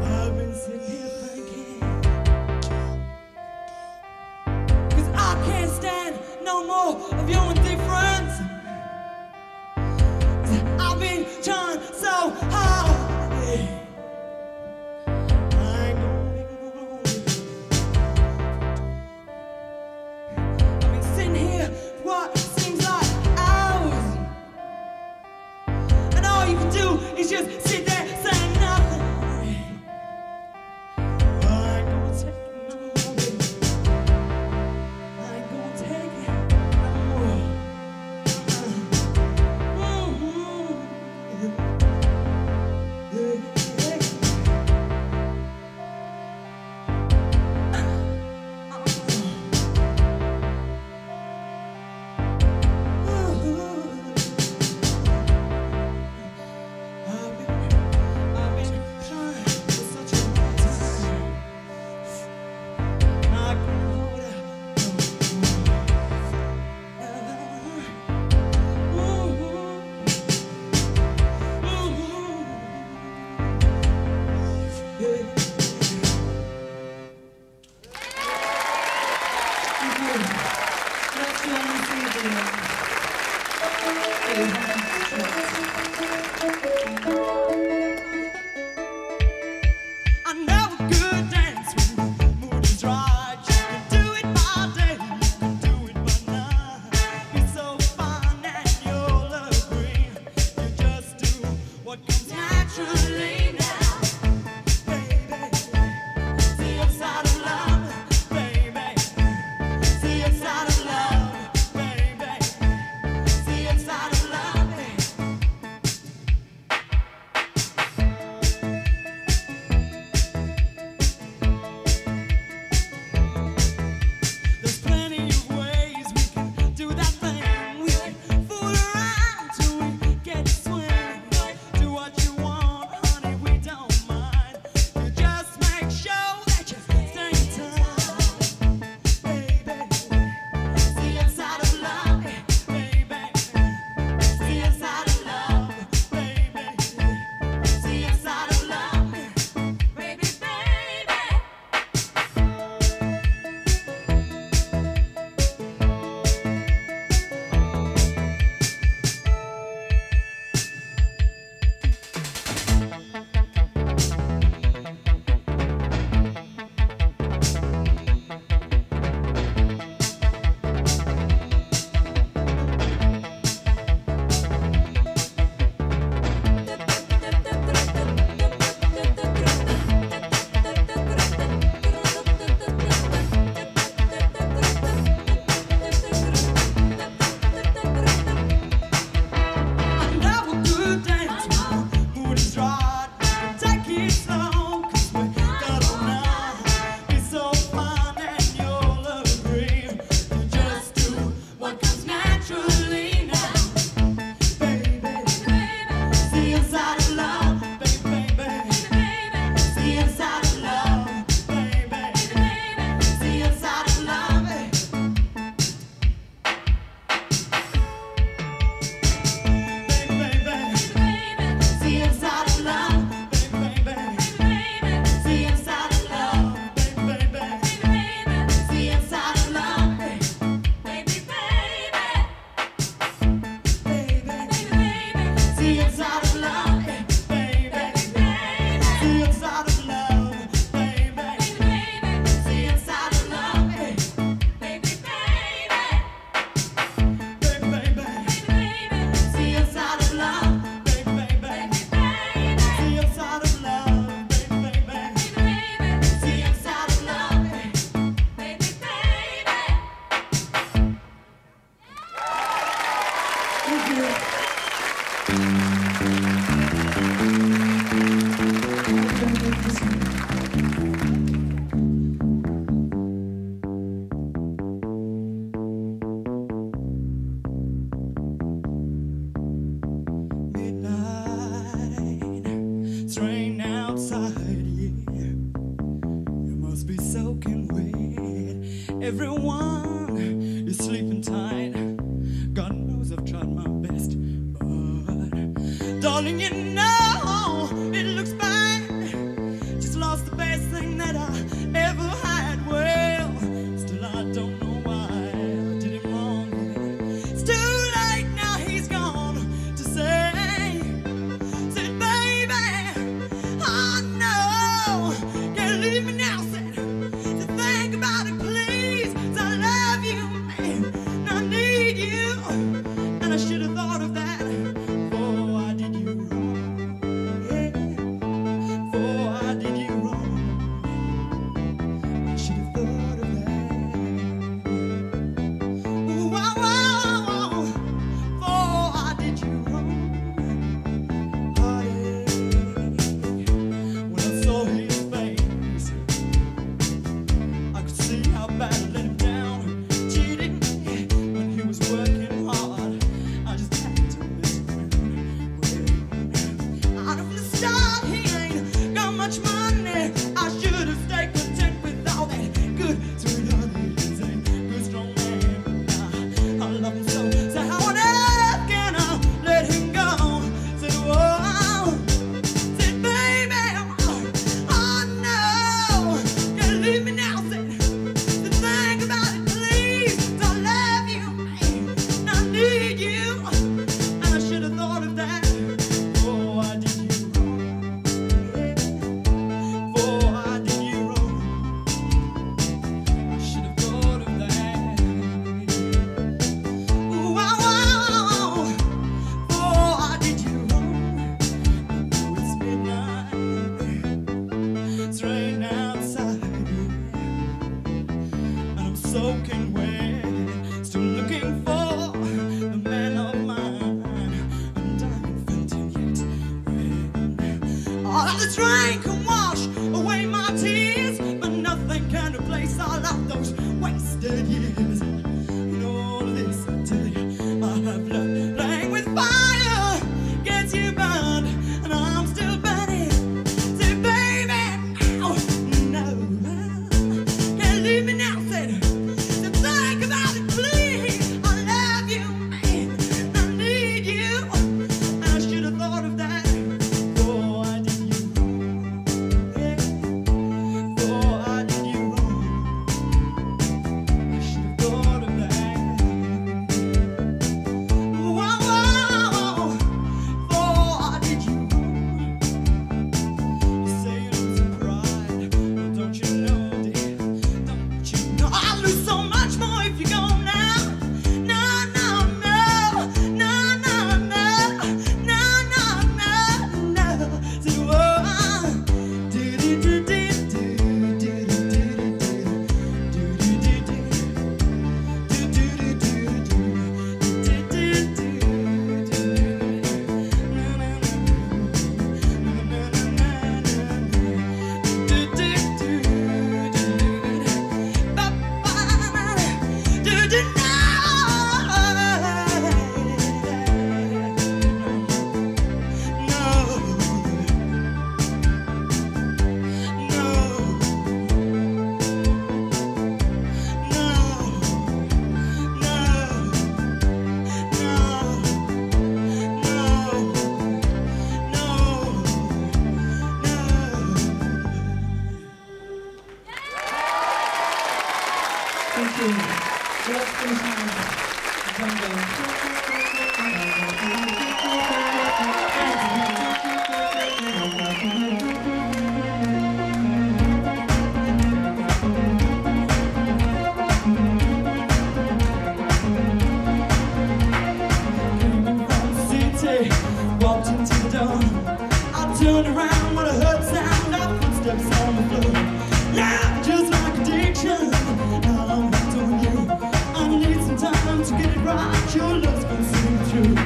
Speaker 7: I've been sitting here thinking, 'cause I can't stand no more of your indifference. I've been trying so hard. I've been sitting here for what seems like hours, and all you can do is just sit there saying nothing. I ain't gonna take it no more, baby. I ain't gonna take it no more. I never could dance when the mood is right. You can do it by day, you can do it by night. You're so fine and you'll agree. You just do what comes naturally now, baby. See your side of love, baby. See your side of love, baby. See your side of love.
Speaker 20: Everyone is sleeping tight. God knows I've tried my best, but darling, you know it looks bad. Just lost the best thing that I ever had. Well, still I don't know why I did it wrong. It's too late now, he's gone to say, said, baby, oh no, can't leave me now, said, to think about it, please, 'cause I love you, man, and I need you, and I should have thought of that before I did you wrong, yeah, before I did you wrong, I should have thought of that, ooh, wow, wow, wow, before I did you wrong, heartache, when I saw his face, I could see how bad I let him down, cheating when he was working hard. I just had to mess around with him. Out of the start, he ain't got much money. I should have stayed content with all that good, sweet honey. He's a good, strong man. I love him so. So how on earth can I let him go? Said, whoa, said, baby, oh no, can't leave me now. Said, to think about it, please. I love you, man, and I need you, and I should have thought of that before I did you wrong. Yeah, before I did you wrong, I should have thought of that. Ooh, wow, wow, before I did you wrong. Ooh, it's midnight, it's raining outside, and I'm soaking wet, still looking for the man of mine, and I haven't felt him yet. All of this rain can wash away my tears, but nothing can replace all of those wasted years. You know all of this, I tell you, I have loved playing with fire, gets you burned, and I'm still burning. Say, baby, no, no, can't leave me now. Said, to think about it, please. I love you, man, and I need you, and I should have thought of that before I did you wrong. Yeah, before I did you wrong, I should have thought of that. Whoa, whoa, before I did you wrong. You say you lose your pride, well, don't you know, dear? Don't you know I'll lose so much more if you go now? No, no, no, no, no, no, no, no, no, no. Say, whoa, do do do do do do Thank you. Let's finish city, walked into the door. I turned around when I heard the sound of footsteps on the floor. Yeah, just like addiction, now I'm hooked on you. I need some time to get it right. Your love's gonna see me through.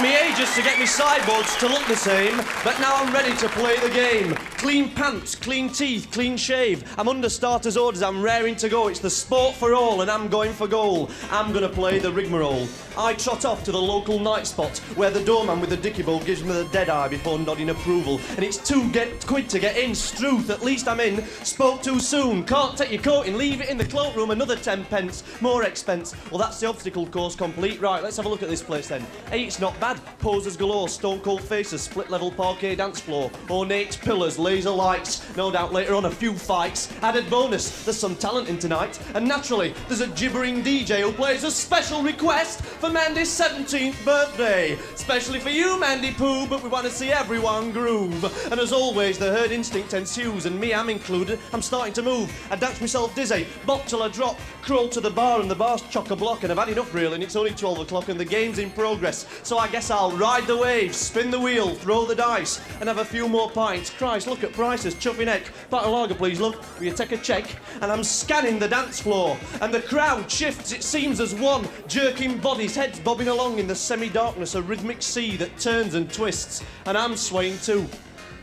Speaker 4: Took me ages to get me sideboards to look the same, but now I'm ready to play the game. Clean pants, clean teeth, clean shave. I'm under starters orders, I'm raring to go. It's the sport for all and I'm going for goal. I'm gonna play the rigmarole. I trot off to the local night spot where the doorman with the dicky bowl gives me the dead eye before nodding approval. And it's £2 to get in. Struth, at least I'm in. Spoke too soon. Can't take your coat in. Leave it in the cloakroom. Another 10 pence. More expense. Well, that's the obstacle course complete. Right, let's have a look at this place then. Hey, it's not bad. Posers galore. Stone cold faces. Split level parquet dance floor. Ornate pillars. Laser lights. No doubt later on a few fights. Added bonus. There's some talent in tonight. And naturally, there's a gibbering DJ who plays a special request for Mandy's 17th birthday. Especially for you, Mandy Pooh, but we want to see everyone groove. And as always, the herd instinct ensues, and me, I'm included. I'm starting to move. I dance myself dizzy, bop till I drop, crawl to the bar, and the bar's chock-a-block, and I've had enough really, and it's only 12 o'clock, and the game's in progress. So I guess I'll ride the wave, spin the wheel, throw the dice, and have a few more pints. Christ, look at prices, chuffy neck. Pint of lager, please, love. Will you take a check? And I'm scanning the dance floor, and the crowd shifts, it seems, as one, jerking bodies, heads bobbing along in the semi-darkness, a rhythmic sea that turns and twists, and I'm swaying too.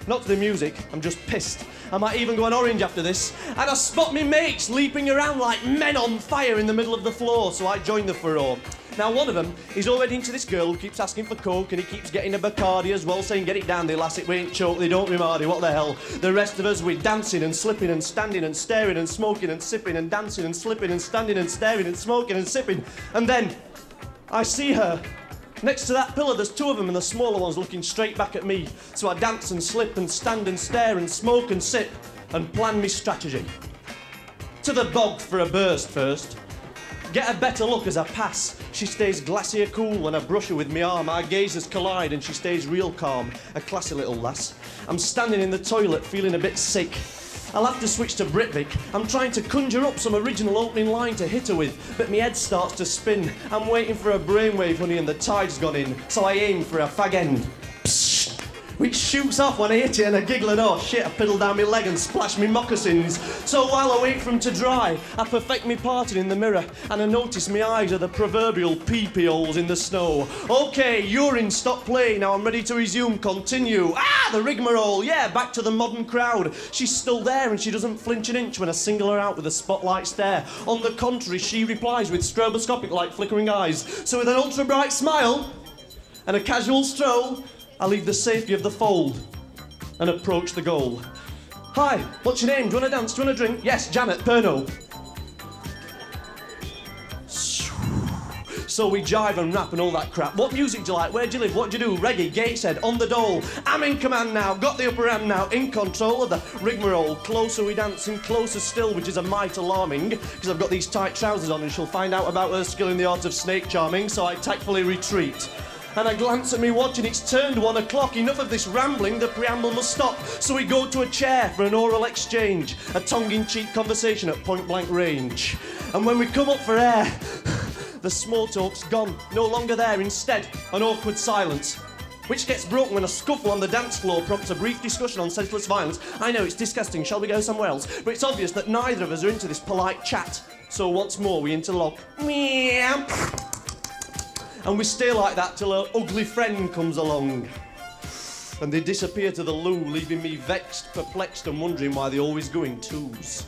Speaker 4: Not to the music, I'm just pissed. I might even go on orange after this. And I spot me mates leaping around like men on fire in the middle of the floor, so I join the furore. Now one of them is already into this girl who keeps asking for coke, and he keeps getting a Bacardi as well, saying, get it down, they lass, it ain't choke, they don't remardy, what the hell. The rest of us, we're dancing and slipping and standing and staring and smoking and sipping and dancing and slipping and standing and staring and smoking and sipping. And then I see her. Next to that pillar, there's two of them, and the smaller one's looking straight back at me. So I dance and slip and stand and stare and smoke and sip and plan me strategy. To the bog for a burst first. Get a better look as I pass. She stays glacier cool when I brush her with my arm. Our gazes collide and she stays real calm. A classy little lass. I'm standing in the toilet feeling a bit sick. I'll have to switch to Britvik. I'm trying to conjure up some original opening line to hit her with, but my head starts to spin. I'm waiting for a brainwave, honey, and the tide's gone in, so I aim for a fag end. Psst, which shoots off when I hit it, and I giggle and oh shit, I piddle down my leg and splash me moccasins. So while I wait for them to dry, I perfect me parting in the mirror, and I notice my eyes are the proverbial pee-pee holes in the snow. Okay, urine, stop playing, now I'm ready to resume, continue. Ah, the rigmarole, yeah, back to the modern crowd. She's still there and she doesn't flinch an inch when I single her out with a spotlight stare. On the contrary, she replies with stroboscopic like flickering eyes. So with an ultra bright smile and a casual stroll, I leave the safety of the fold and approach the goal. Hi, what's your name? Do you want to dance? Do you want to drink? Yes, Janet, Perno. So we jive and rap and all that crap. What music do you like? Where do you live? What do you do? Reggae, Gateshead, on the dole. I'm in command now, got the upper hand now, in control of the rigmarole. Closer we dance and closer still, which is a mite alarming, because I've got these tight trousers on and she'll find out about her skill in the art of snake charming, so I tactfully retreat. And I glance at me watch and it's turned 1 o'clock. Enough of this rambling, the preamble must stop. So we go to a chair for an oral exchange, a tongue-in-cheek conversation at point-blank range. And when we come up for air, the small talk's gone, no longer there. Instead, an awkward silence, which gets broken when a scuffle on the dance floor prompts a brief discussion on senseless violence. I know, it's disgusting, shall we go somewhere else? But it's obvious that neither of us are into this polite chat. So once more we interlock. Meow. And we stay like that till her ugly friend comes along. And they disappear to the loo, leaving me vexed, perplexed and wondering why they always go in twos.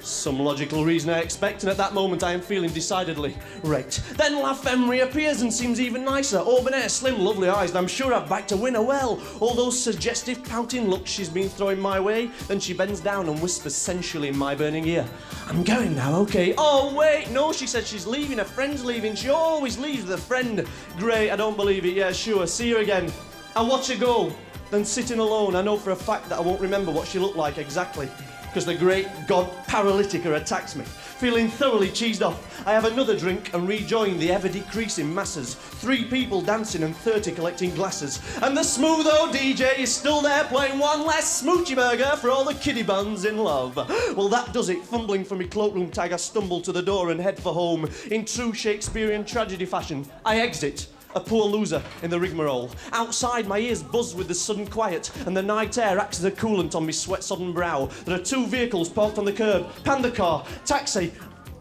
Speaker 4: Some logical reason I expect, and at that moment I am feeling decidedly wrecked. Then La Femme reappears and seems even nicer. Auburn hair, slim, lovely eyes, and I'm sure I've backed to win her well. All those suggestive pouting looks she's been throwing my way. Then she bends down and whispers sensually in my burning ear, I'm going now, okay. Oh wait, no, she says she's leaving, her friend's leaving. She always leaves with a friend. Great, I don't believe it, yeah, sure, see her again. I watch her go, then sitting alone, I know for a fact that I won't remember what she looked like exactly, because the great god paralytica attacks me. Feeling thoroughly cheesed off, I have another drink and rejoin the ever-decreasing masses. 3 people dancing and 30 collecting glasses. And the smooth old DJ is still there playing one last smoochy burger for all the kiddie buns in love. Well, that does it. Fumbling for me cloakroom tag, I stumble to the door and head for home. In true Shakespearean tragedy fashion, I exit, a poor loser in the rigmarole. Outside, my ears buzz with the sudden quiet, and the night air acts as a coolant on my sweat-sodden brow. There are 2 vehicles parked on the curb. Panda car, taxi,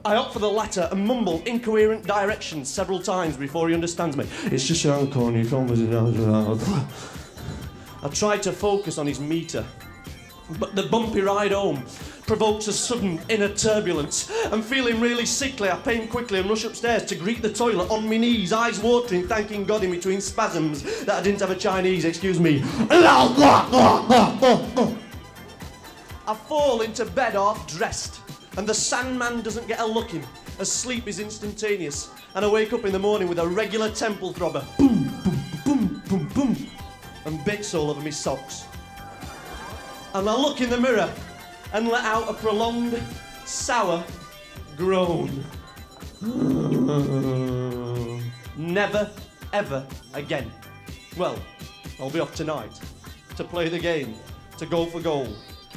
Speaker 4: I opt for the latter and mumble incoherent directions several times before he understands me. It's just around the corner, you can't visit out. I try to focus on his meter, but the bumpy ride home provokes a sudden inner turbulence. I'm feeling really sickly. I paint quickly and rush upstairs to greet the toilet on my knees, eyes watering, thanking God in between spasms that I didn't have a Chinese, excuse me. I fall into bed half dressed, and the Sandman doesn't get a look in, as sleep is instantaneous, and I wake up in the morning with a regular temple throbber, boom, boom, boom, boom, boom, and bits all over my socks. And I look in the mirror and let out a prolonged, sour groan. Never, ever again. Well, I'll be off tonight to play the game, to go for goal,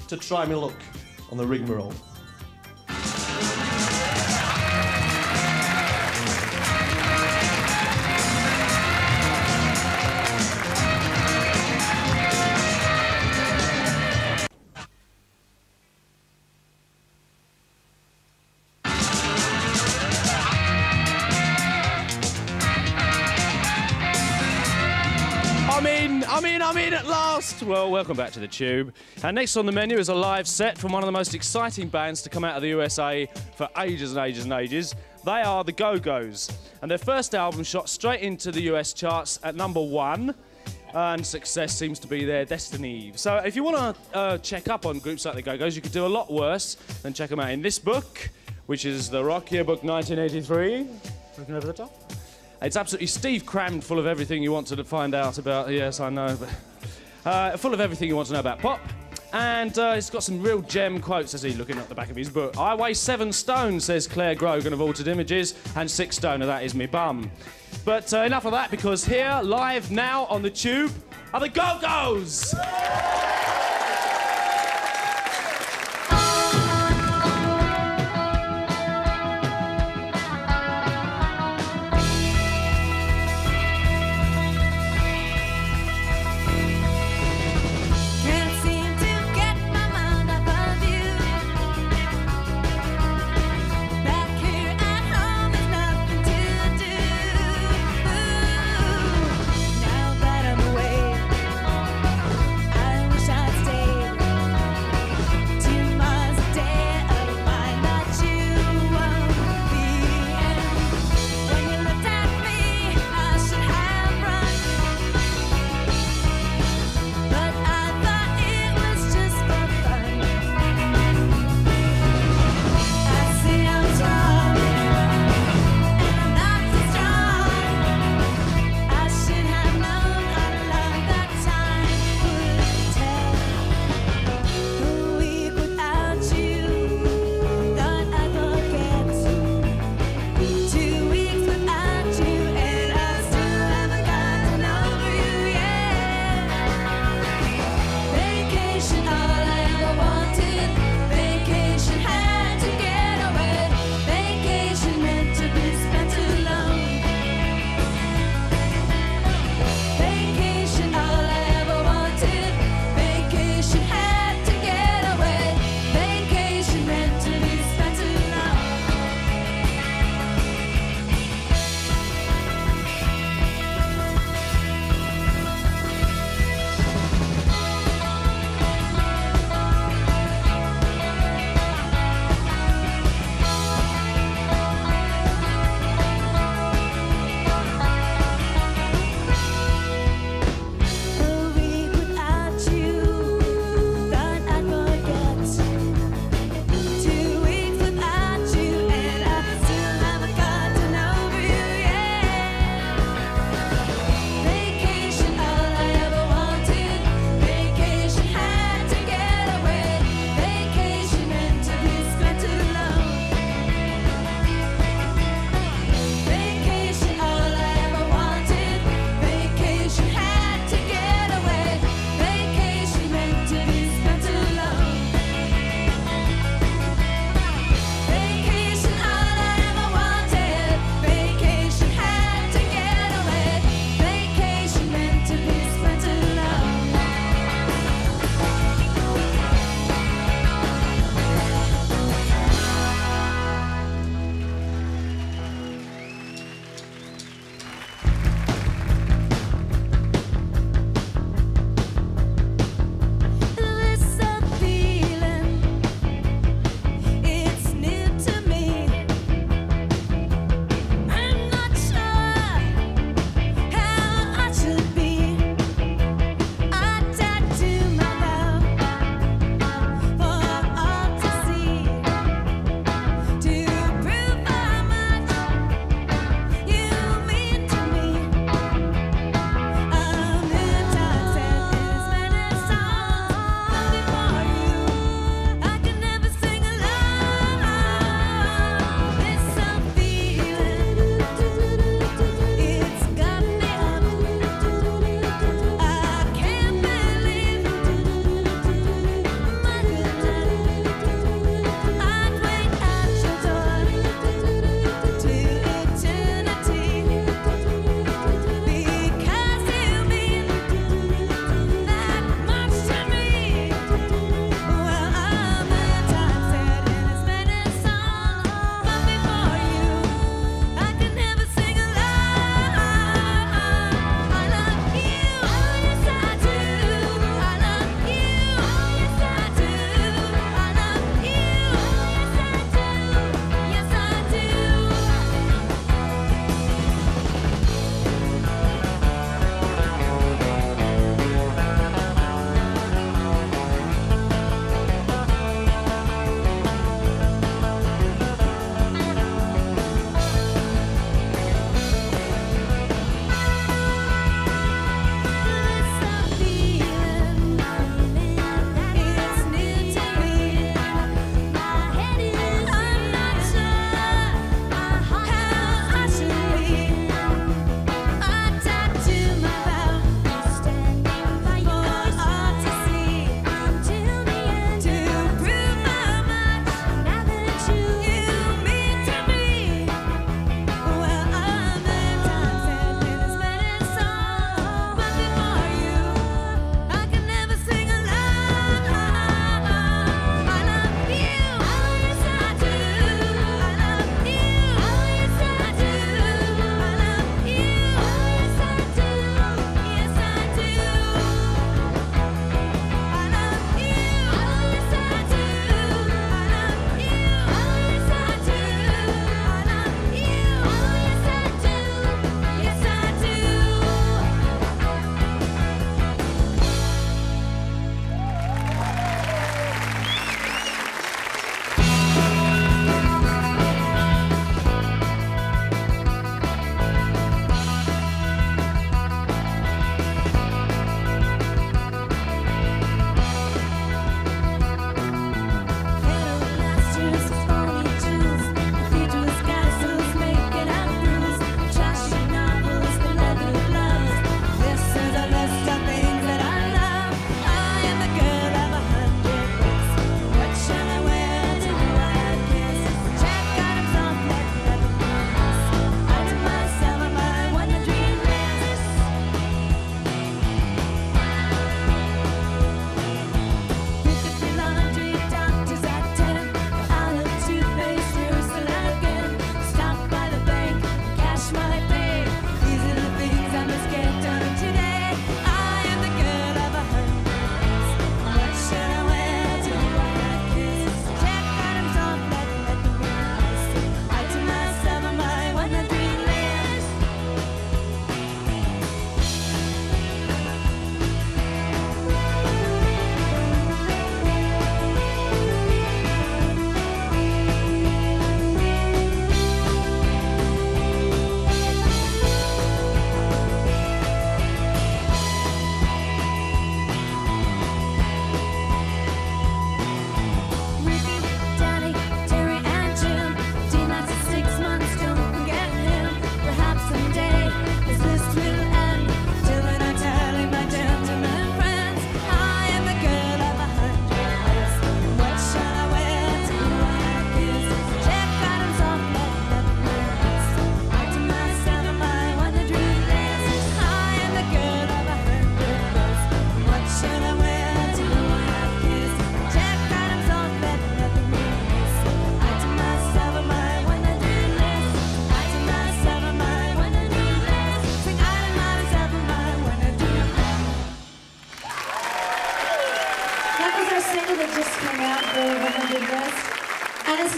Speaker 4: to try my luck on the rigmarole.
Speaker 3: I'm in at last! Well, welcome back to the Tube. And next on the menu is a live set from one of the most exciting bands to come out of the USA for ages and ages and ages. They are the Go-Go's. And their first album shot straight into the US charts at #1. And success seems to be their destiny. So if you want to check up on groups like the Go-Go's, you could do a lot worse than check them out in this book, which is the Rock Yearbook 1983. Looking over the top. It's absolutely Steve crammed full of everything you want to find out about. Yes, I know, but full of everything you want to know about pop. And it's got some real gem quotes as he's looking at the back of his book. I weigh 7 stone, says Claire Grogan of Altered Images, and 6 stone of that is me bum. But enough of that, because here, live now on the Tube, are the Go-Go's!
Speaker 20: Now that I'm away, I wish I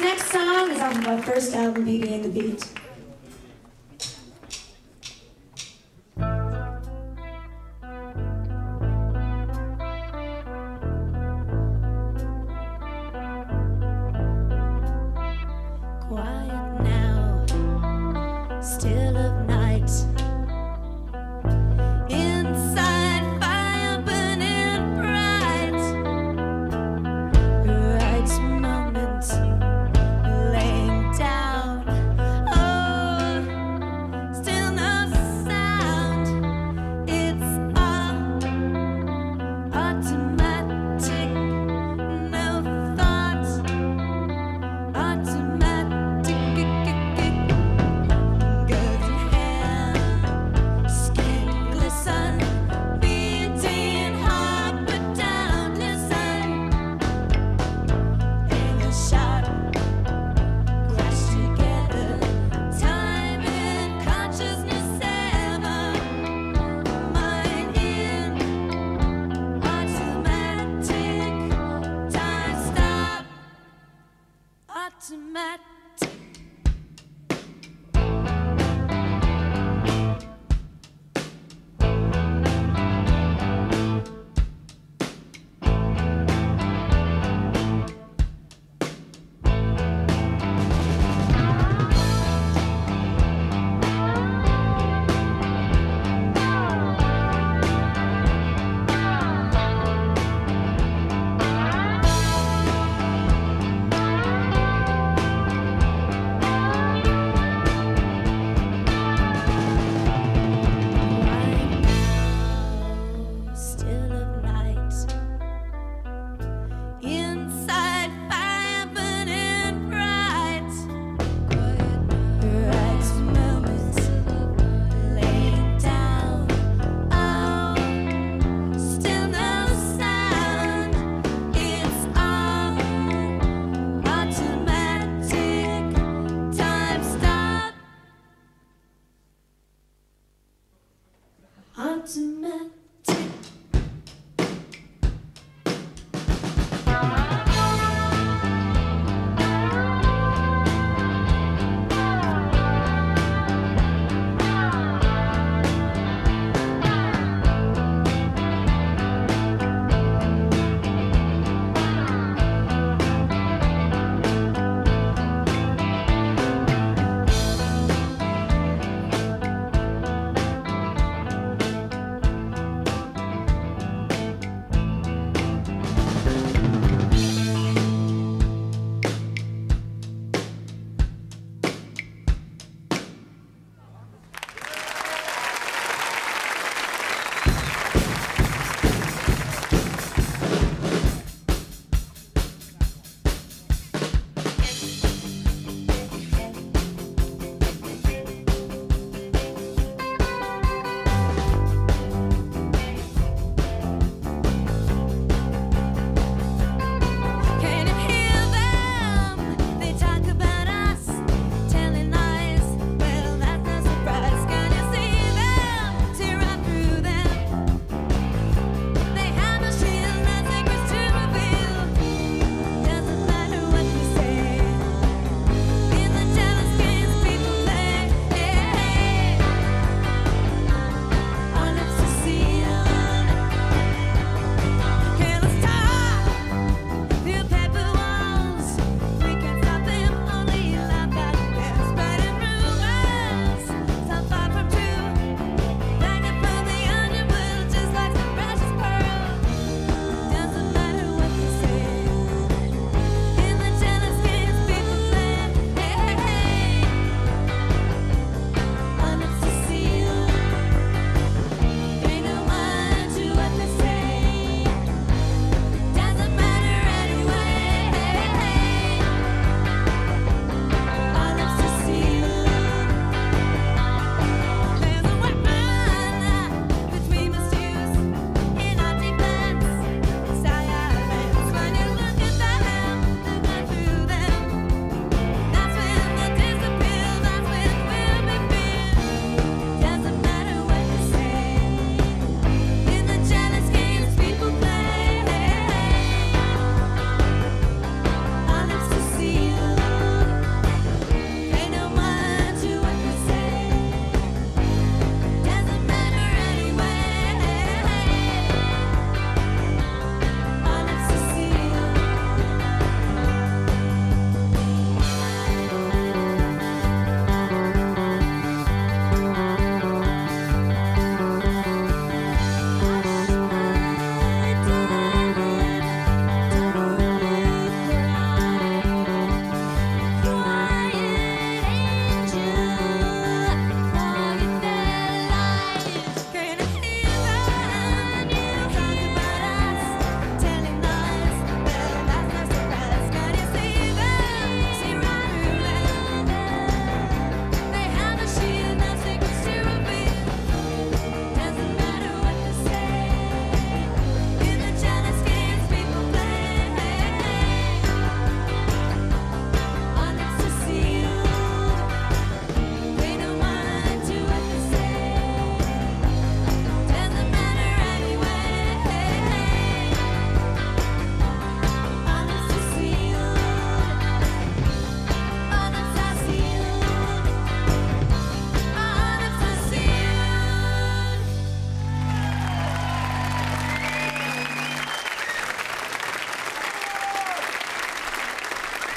Speaker 21: next song is off of my first album, Beauty and the Beat.
Speaker 22: Quiet now, still of night. Inside, fire burning bright. Right moment, laying down. Oh, still no sound. It's all automatic, no thought. Automatic. Golden hair, skin glisten, beating heart, but don't listen. In a shot, crash together. Time and consciousness ever. Mind in automatic. Time stop. Automatic.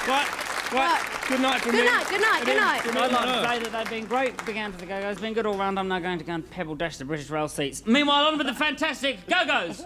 Speaker 3: Right. Good night from me.
Speaker 5: Good night, good night, good night.
Speaker 2: I'd like to say that they've been great. Big hand to the Go-Go's. Been good all round. I'm now going to go and pebble dash the British Rail seats. Meanwhile, on with the fantastic Go-Go's.